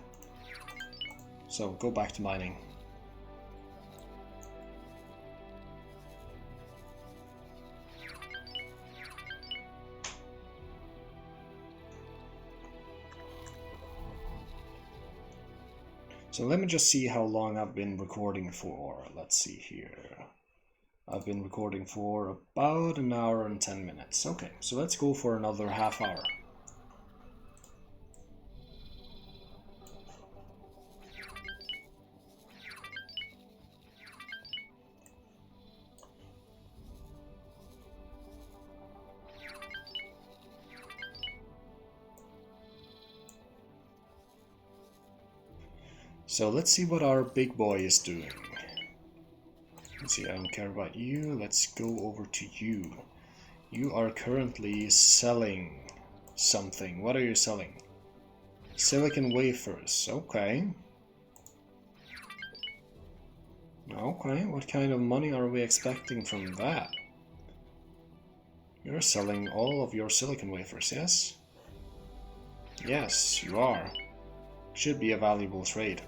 So, go back to mining. So let me just see how long I've been recording for. Let's see here. I've been recording for about an hour and 10 minutes. Okay, so let's go for another half hour. So let's see what our big boy is doing. Let's see, I don't care about you. Let's go over to you. You are currently selling something. What are you selling? Silicon wafers. Okay. Okay, what kind of money are we expecting from that? You're selling all of your silicon wafers, yes? Yes, you are. Should be a valuable trade.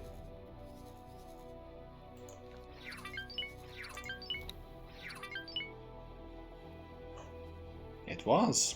It was.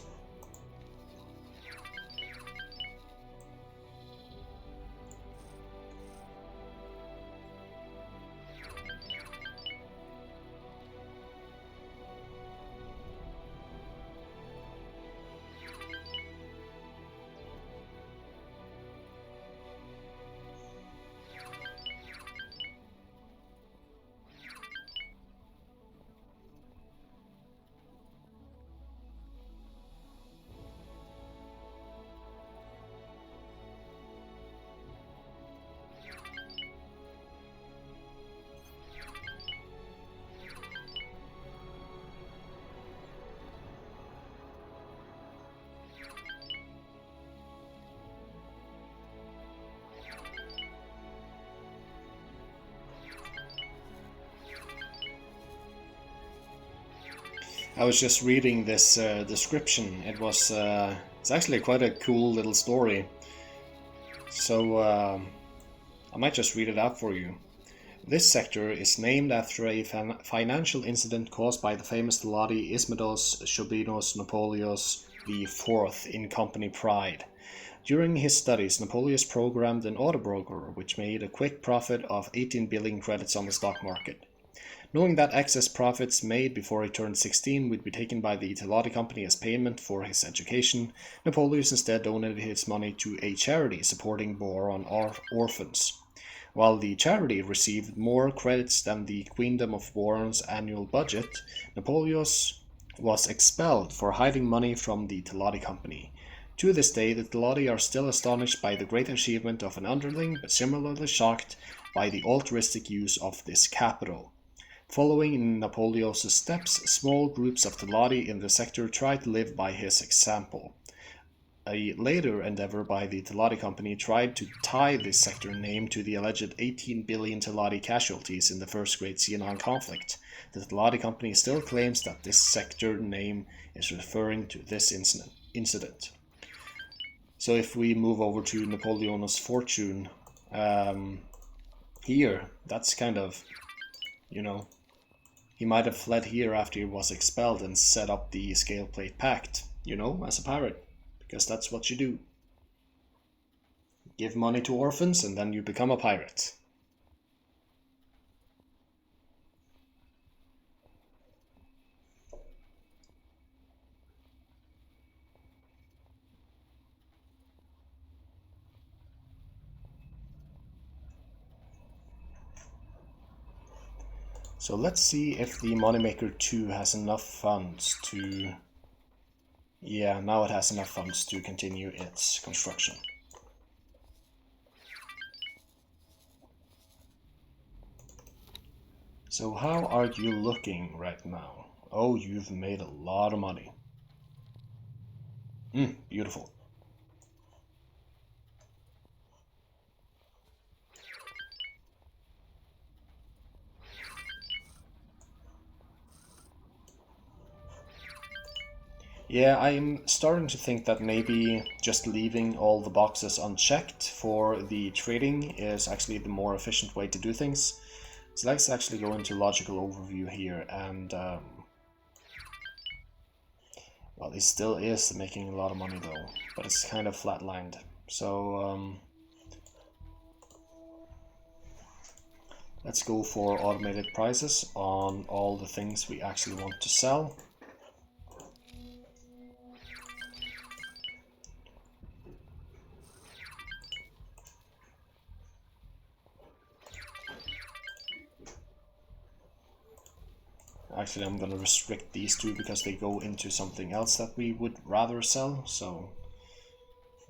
I was just reading this description. It was it's actually quite a cool little story. So I might just read it out for you. This sector is named after a financial incident caused by the famous Ladi Ismedos Shobinos Napoleos IV in Company Pride. During his studies, Napoleus programmed an auto broker which made a quick profit of 18 billion credits on the stock market. Knowing that excess profits made before he turned 16 would be taken by the Ladi company as payment for his education, Napoleus instead donated his money to a charity supporting Boron orphans. While the charity received more credits than the Queendom of Boron's annual budget, Napoleus was expelled for hiding money from the Ladi company. To this day, the Teladi are still astonished by the great achievement of an underling, but similarly shocked by the altruistic use of this capital. Following in Napoleon's steps, small groups of Teladi in the sector tried to live by his example. A later endeavor by the Teladi Company tried to tie this sector name to the alleged 18 billion Teladi casualties in the First Great Xenon conflict. The Teladi Company still claims that this sector name is referring to this incident. So if we move over to Napoleon's fortune, here, that's kind of, you know, he might have fled here after he was expelled and set up the Scale Plate Pact, you know, as a pirate, because that's what you do. Give money to orphans and then you become a pirate. So let's see if the Moneymaker 2 has enough funds to... Yeah, now it has enough funds to continue its construction. So how are you looking right now? Oh, you've made a lot of money. Beautiful. Yeah, I'm starting to think that maybe just leaving all the boxes unchecked for the trading is actually the more efficient way to do things. So let's actually go into logical overview here and well, it still is making a lot of money though, but it's kind of flatlined. So let's go for automated prices on all the things we actually want to sell. Actually, I'm going to restrict these two because they go into something else that we would rather sell. So,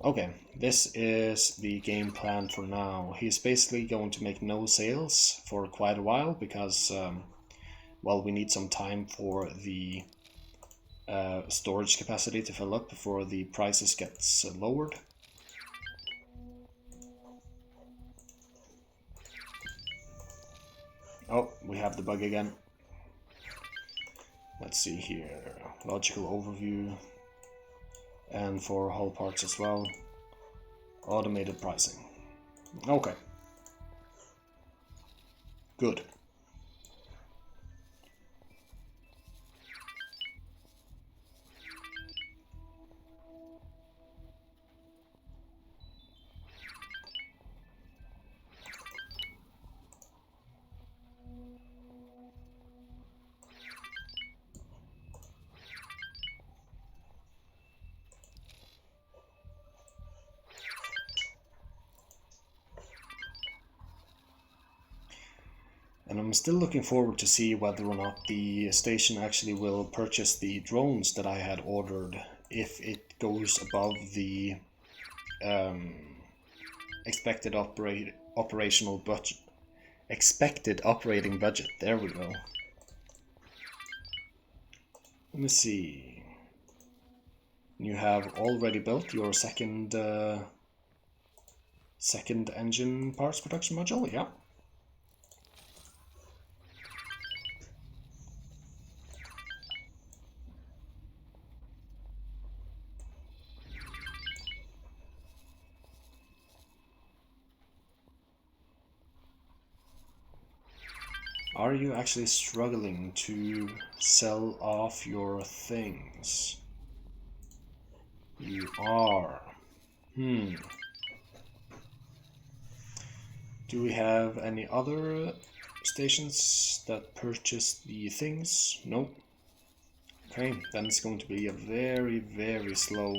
okay, this is the game plan for now. He's basically going to make no sales for quite a while because, well, we need some time for the storage capacity to fill up before the prices gets lowered. Oh, we have the bug again. Let's see here, logical overview, and for hull parts as well, automated pricing. Okay, good. And I'm still looking forward to see whether or not the station actually will purchase the drones that I had ordered if it goes above the expected operational budget. Expected operating budget. There we go. Let me see. You have already built your second engine parts production module, yeah. Are you actually struggling to sell off your things? You are. Do we have any other stations that purchase the things? Nope. Okay, then it's going to be a very, very slow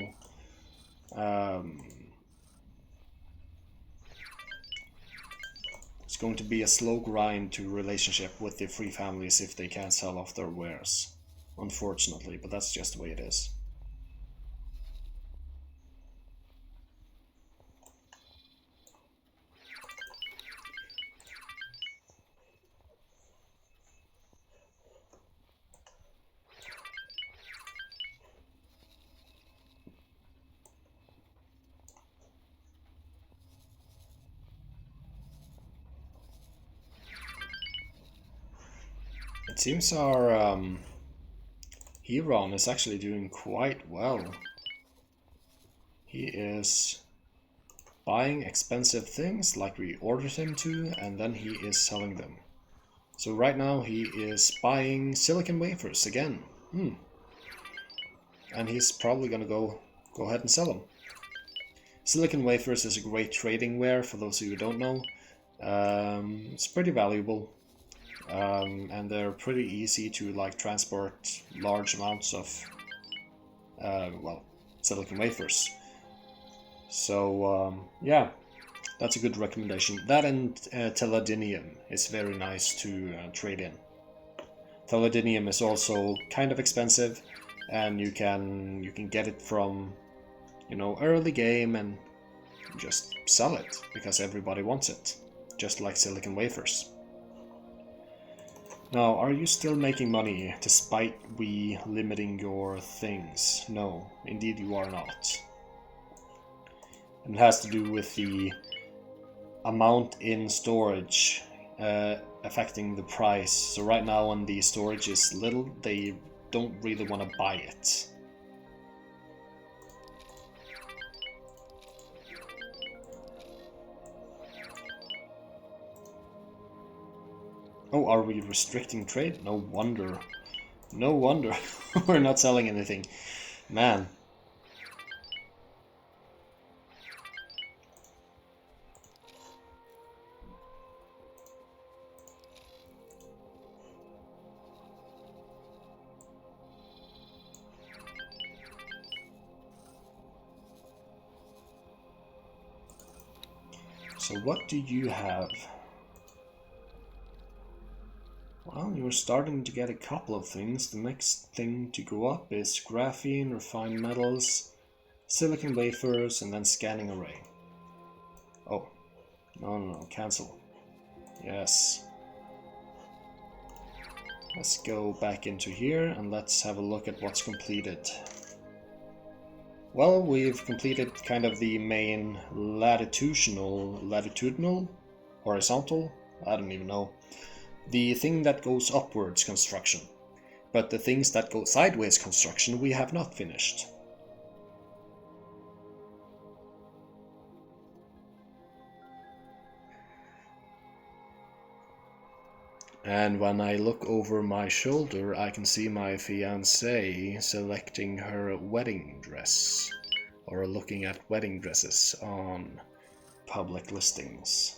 it's going to be a slow grind to relationship with the free families if they can't sell off their wares. Unfortunately, but that's just the way it is. It seems our Heron is actually doing quite well. He is buying expensive things like we ordered him to, and then he is selling them. So right now he is buying silicon wafers again. And he's probably gonna go ahead and sell them. Silicon wafers is a great trading ware for those of you who don't know. It's pretty valuable. And they're pretty easy to like transport large amounts of well, silicon wafers. So yeah, that's a good recommendation. That and telludinium is very nice to trade in. Telludinium is also kind of expensive, and you can get it from, you know, early game and just sell it because everybody wants it, just like silicon wafers. Now, are you still making money despite we limiting your things? No, indeed you are not. And it has to do with the amount in storage affecting the price. So right now when the storage is little, they don't really want to buy it. Oh, are we restricting trade? No wonder. No wonder. We're not selling anything. Man. So what do you have? Well, you're starting to get a couple of things. The next thing to go up is graphene, refined metals, silicon wafers, and then scanning array. Oh, no, cancel. Yes. Let's go back into here and let's have a look at what's completed. Well, we've completed kind of the main latitudinal, horizontal, I don't even know. The thing that goes upwards construction. But the things that go sideways construction we have not finished. And when I look over my shoulder, I can see my fiancée selecting her wedding dress, or looking at wedding dresses on public listings.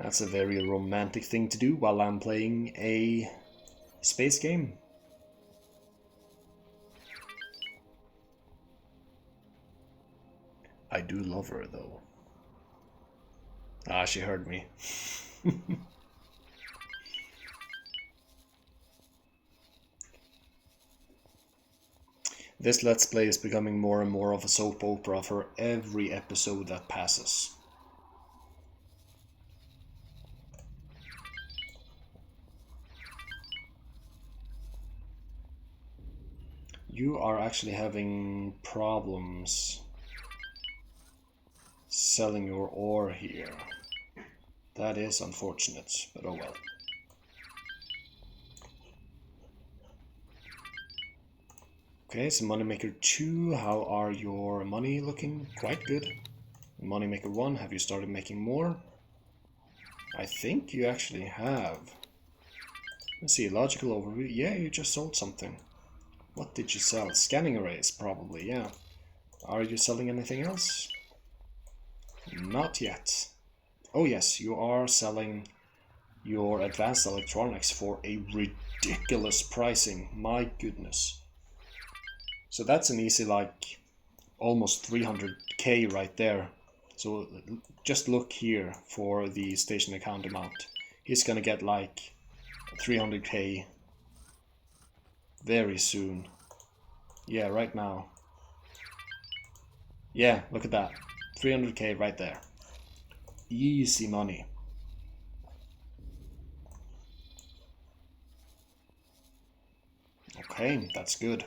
That's a very romantic thing to do while I'm playing a space game. I do love her though. Ah, she heard me. This Let's Play is becoming more and more of a soap opera for every episode that passes. You are actually having problems selling your ore here. That is unfortunate, but oh well. Okay, so Moneymaker 2, how are your money looking? Quite good. Moneymaker 1, have you started making more? I think you actually have. Let's see, logical overview. Yeah, you just sold something. What did you sell? Scanning arrays, probably, yeah. Are you selling anything else? Not yet. Oh yes, you are selling your advanced electronics for a ridiculous pricing. My goodness. So that's an easy, like, almost 300k right there. So just look here for the station account amount. He's gonna get like 300k very soon. Yeah, right now. Yeah, look at that. 300k right there. Easy money. Okay, that's good.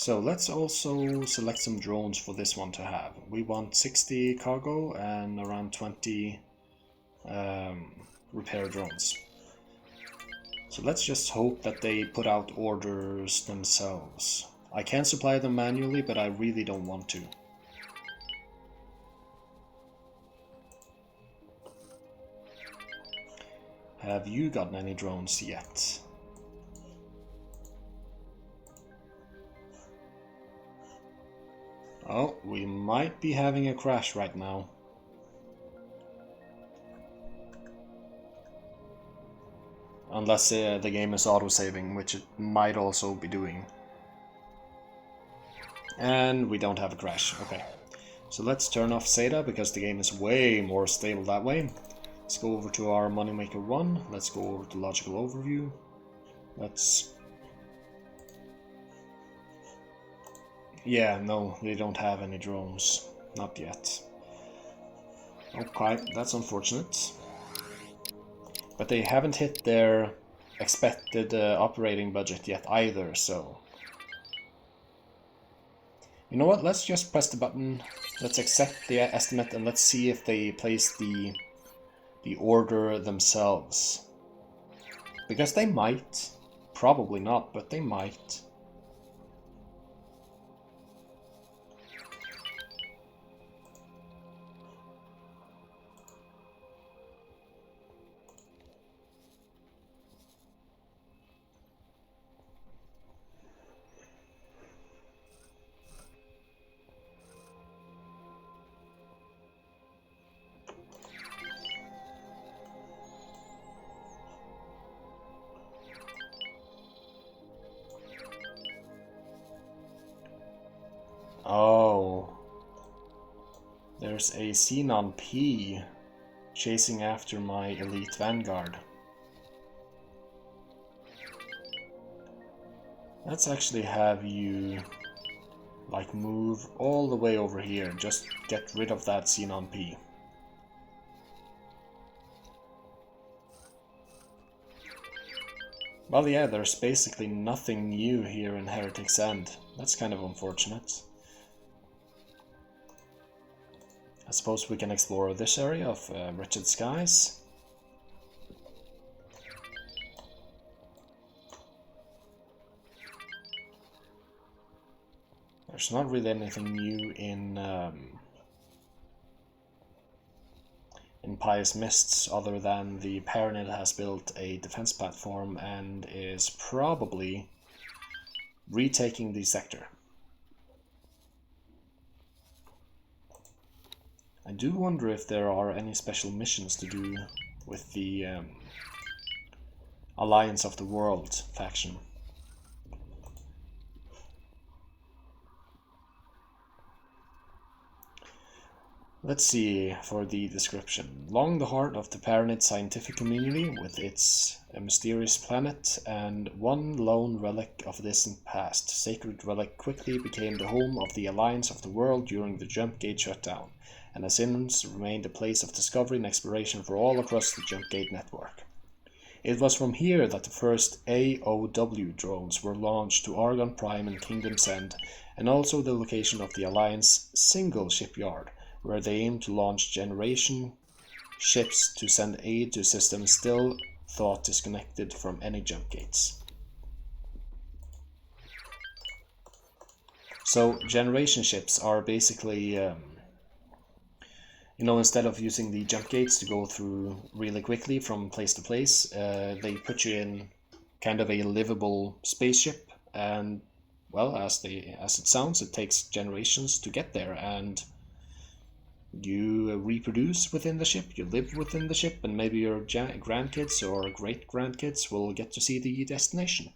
So let's also select some drones for this one to have. We want 60 cargo and around 20 repair drones. So let's just hope that they put out orders themselves. I can supply them manually, but I really don't want to. Have you gotten any drones yet? Oh, we might be having a crash right now. Unless the game is auto-saving, which it might also be doing. And we don't have a crash. Okay. So let's turn off Zeta, because the game is way more stable that way. Let's go over to our Moneymaker 1. Let's go over to Logical Overview. Let's... Yeah, no, they don't have any drones. Not yet. Okay, that's unfortunate. But they haven't hit their expected operating budget yet either, so... You know what, let's just press the button, let's accept the estimate, and let's see if they place the order themselves. Because they might. Probably not, but they might. Oh. There's a Xenon P chasing after my Elite Vanguard. Let's actually have you like move all the way over here. Just get rid of that Xenon P. Well, yeah, there's basically nothing new here in Heretic's End. That's kind of unfortunate. I suppose we can explore this area of Wretched Skies. There's not really anything new in Pious Mists other than the Paranid has built a defense platform and is probably retaking the sector. I do wonder if there are any special missions to do with the Alliance of the World faction. Let's see for the description. Along the heart of the Paranid scientific community, with its mysterious planet and one lone relic of a distant past, Sacred Relic quickly became the home of the Alliance of the World during the Jump Gate shutdown, and has since remained a place of discovery and exploration for all across the Jump Gate network. It was from here that the first AOW drones were launched to Argon Prime and Kingdom's End, and also the location of the Alliance single shipyard, where they aim to launch generation ships to send aid to systems still thought disconnected from any jump gates. So generation ships are basically, instead of using the jump gates to go through really quickly from place to place, they put you in kind of a livable spaceship, and well, as it sounds, it takes generations to get there, and you reproduce within the ship, you live within the ship, and maybe your grandkids or great-grandkids will get to see the destination.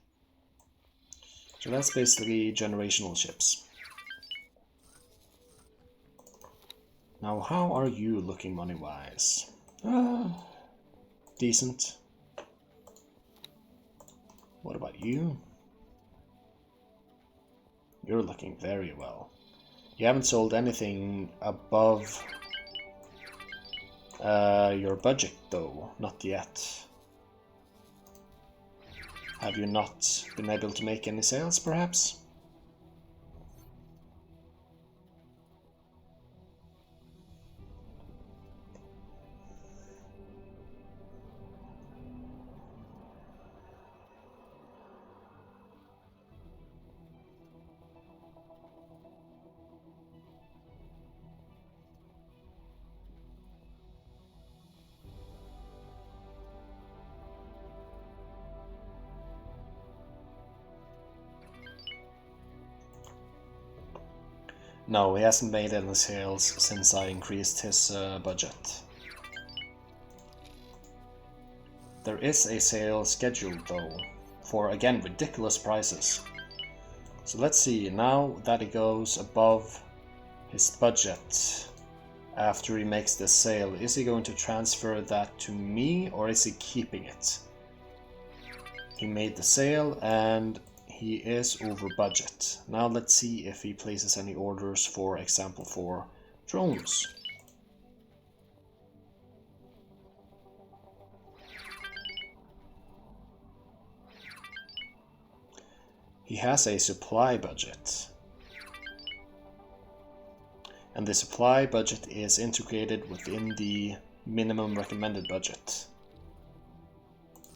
So that's basically generational ships. Now, how are you looking money-wise? Decent. What about you? You're looking very well. You haven't sold anything above your budget, though. Not yet. Have you not been able to make any sales, perhaps? No, he hasn't made any sales since I increased his budget. There is a sale scheduled though, for again ridiculous prices. So let's see, now that he goes above his budget after he makes this sale, is he going to transfer that to me or is he keeping it? He made the sale and he is over budget. Now let's see if he places any orders, for example, for drones. He has a supply budget. And the supply budget is integrated within the minimum recommended budget.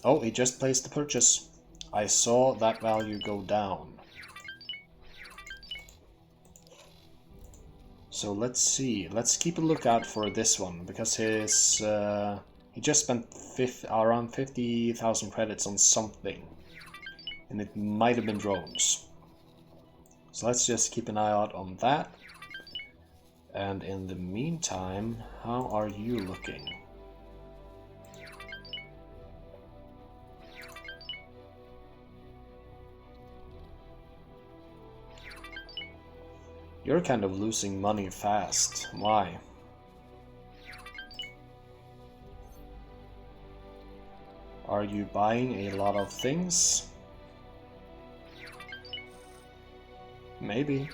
Oh, he just placed the purchase. I saw that value go down. So let's see. Let's keep a lookout for this one, because his he just spent around 50,000 credits on something. And it might have been drones. So let's just keep an eye out on that. And in the meantime, how are you looking? You're kind of losing money fast. Why? Are you buying a lot of things? Maybe.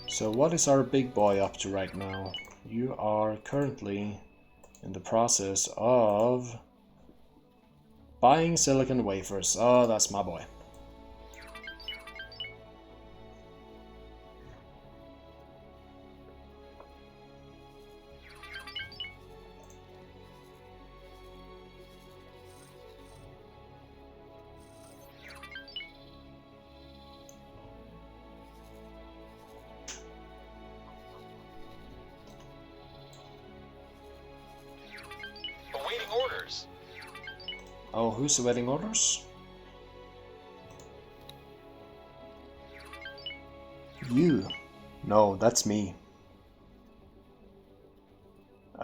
So what is our big boy up to right now? You are currently in the process of buying silicon wafers. Oh, that's my boy. Awaiting orders. Oh, who's awaiting orders? You. No, that's me. It's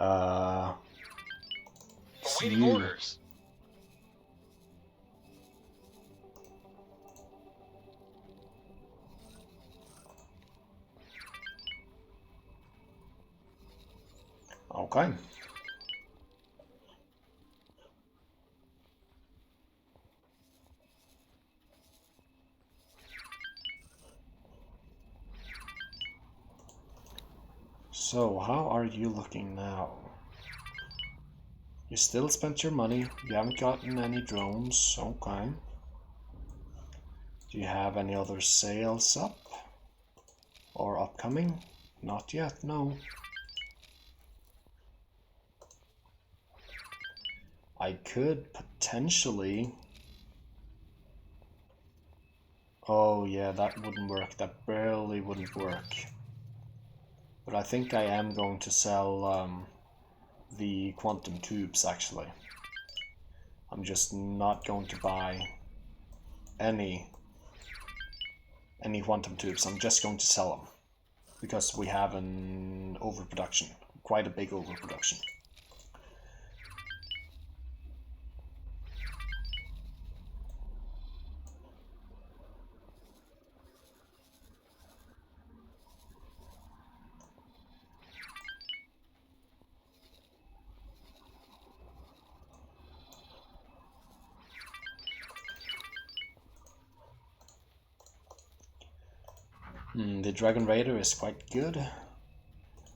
Awaiting you. orders. Okay. So, how are you looking now? You still spent your money, you haven't gotten any drones, okay. Do you have any other sales up? Or upcoming? Not yet, no. I could potentially... Oh yeah, that wouldn't work, that barely wouldn't work. But I think I am going to sell the quantum tubes, actually. I'm just not going to buy any quantum tubes. I'm just going to sell them because we have an overproduction, quite a big overproduction. The Dragon Raider is quite good.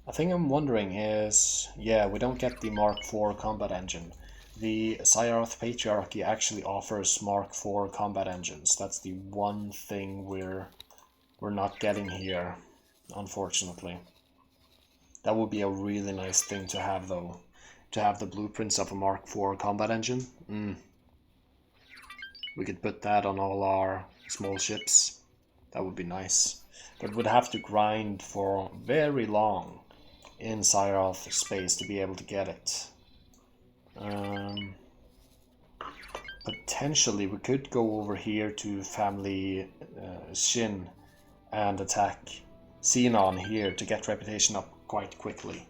I think I'm wondering is, yeah, we don't get the Mark IV combat engine. The Scythe Patriarchy actually offers Mark IV combat engines. That's the one thing we're not getting here, unfortunately. That would be a really nice thing to have, though. To have the blueprints of a Mark IV combat engine. We could put that on all our small ships. That would be nice. But would have to grind for very long in Scythe space to be able to get it. potentially we could go over here to family Shin and attack Xenon here to get reputation up quite quickly.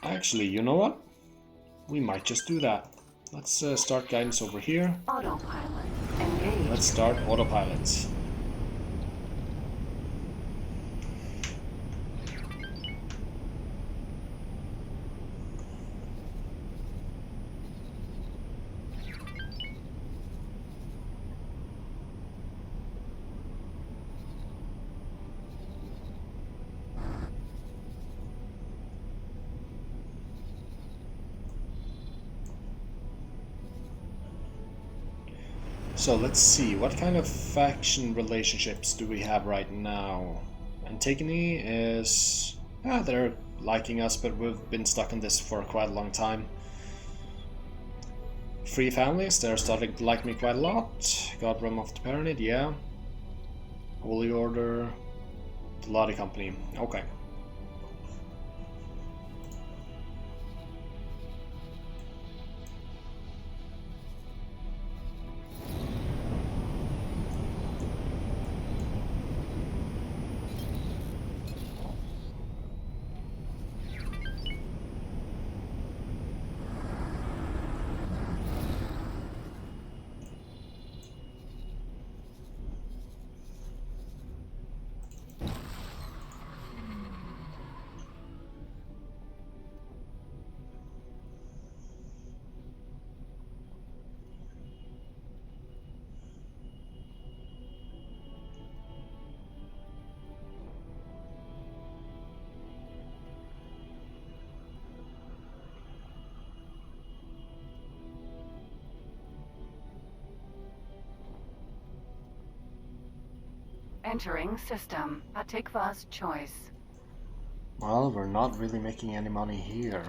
Actually, you know what? We might just do that. Let's start guidance over here. Autopilot engaged. Let's start autopilot. So let's see, what kind of faction relationships do we have right now? Antigone is... they're liking us, but we've been stuck in this for quite a long time. Free families, they're starting to like me quite a lot. Godroom of the Pyramid, yeah. Holy Order, Bloody Company, okay. Entering system. Atikva's choice. Well, we're not really making any money here.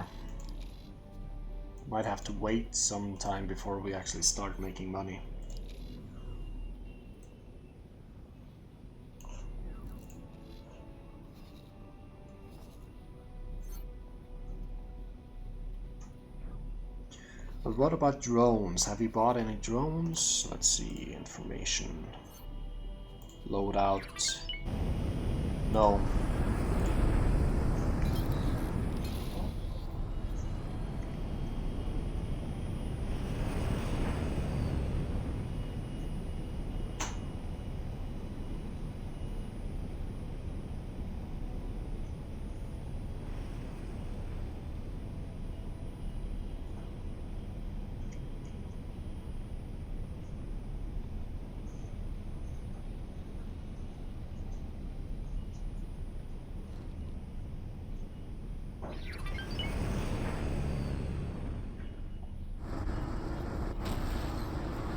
Might have to wait some time before we actually start making money. But what about drones? Have you bought any drones? Let's see, information. Loadout. No.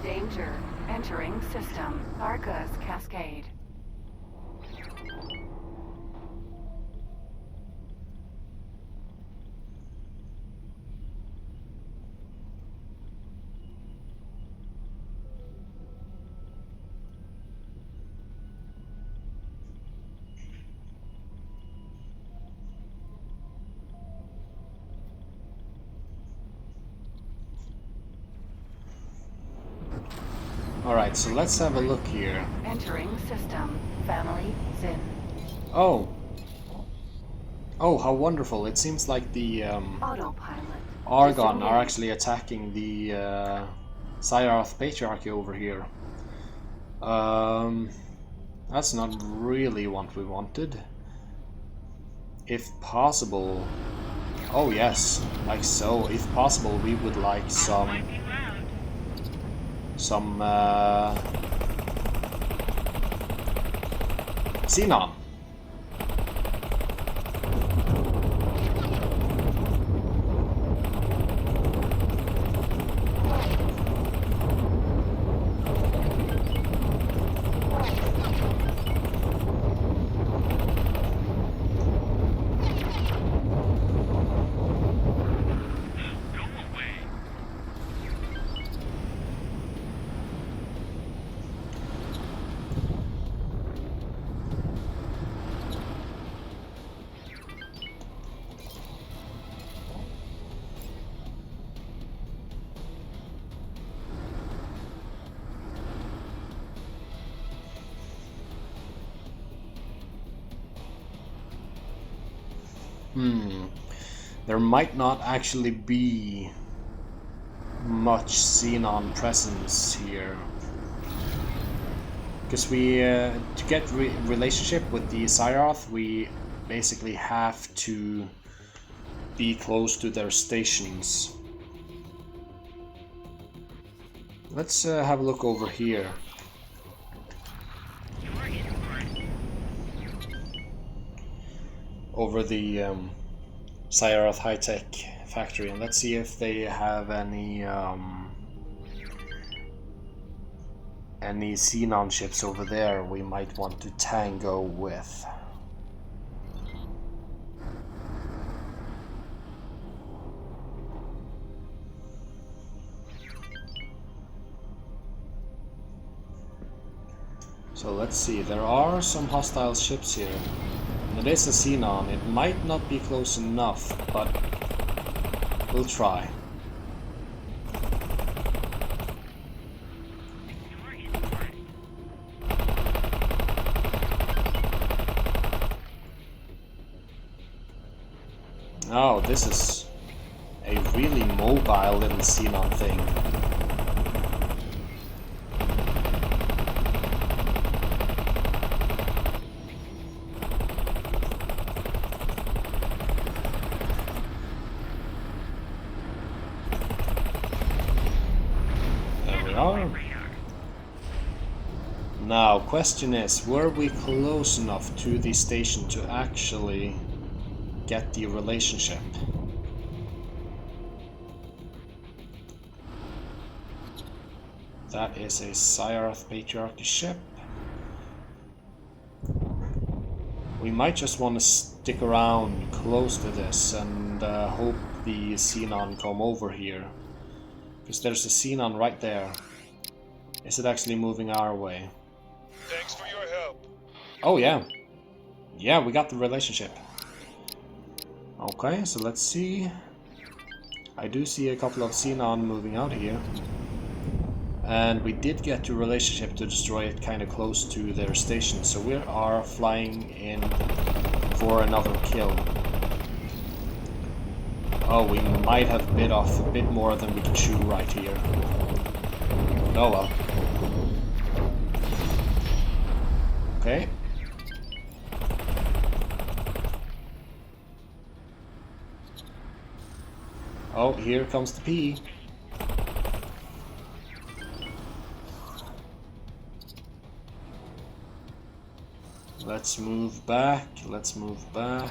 Danger. Entering system. Arca's Cascade. Alright, so let's have a look here. Entering system. Family Zin. Oh! Oh, how wonderful. It seems like the Autopilot. Argon Disengage. are actually attacking the Syrarth Patriarchy over here. That's not really what we wanted. If possible... Oh yes, like so. If possible, we would like some Xenon. There might not actually be much xenon presence here. Because we, to get relationship with the Cyroth, we basically have to be close to their stations. Let's have a look over here. Over the Cyroth high-tech factory, and let's see if they have any xenon ships over there we might want to tango with. So let's see, there are some hostile ships here. It is a xenon. It might not be close enough, but we'll try. Oh, this is a really mobile little xenon thing. Now, question is, were we close enough to the station to actually get the relationship? That is a Cyroth Patriarchy ship. We might just want to stick around close to this and hope the xenon come over here. Because there's a xenon right there. Is it actually moving our way? Thanks for your help. Oh yeah. Yeah, we got the relationship. Okay, so let's see. I do see a couple of xenon moving out here. And we did get the relationship to destroy it kind of close to their station, so we are flying in for another kill. Oh, we might have bit off a bit more than we can chew right here. Oh well. Okay. Oh, here comes the P. Let's move back, let's move back.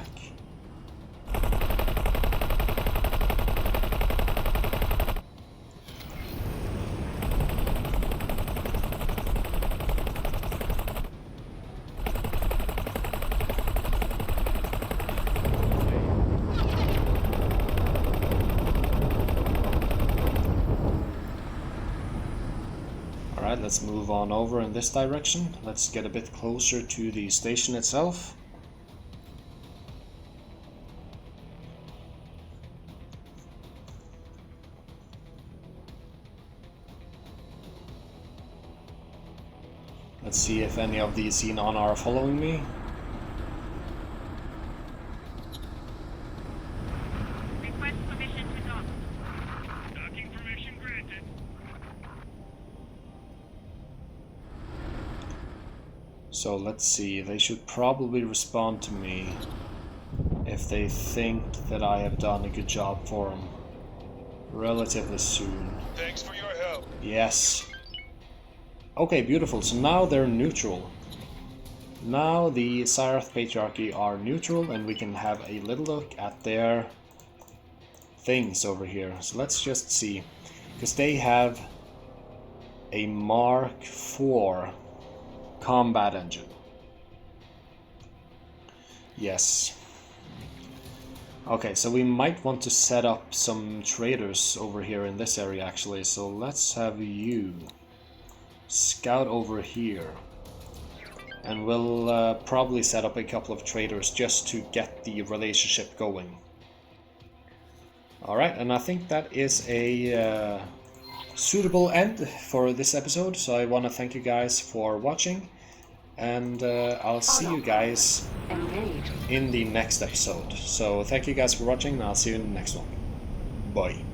Alright, let's move on over in this direction. Let's get a bit closer to the station itself. Let's see if any of these xenon are following me. Request permission to dock. Docking permission granted. So let's see, they should probably respond to me if they think that I have done a good job for them relatively soon. Thanks for your help. Yes. Okay, beautiful. So now they're neutral. Now the Cyroth Patriarchy are neutral and we can have a little look at their things over here. So let's just see. Because they have a Mark IV combat engine. Yes. Okay, so we might want to set up some traders over here in this area actually. So let's have you scout over here. And we'll probably set up a couple of traders just to get the relationship going. Alright, and I think that is a suitable end for this episode. So I want to thank you guys for watching. And I'll see you guys Engage. in the next episode. So thank you guys for watching, and I'll see you in the next one. Bye.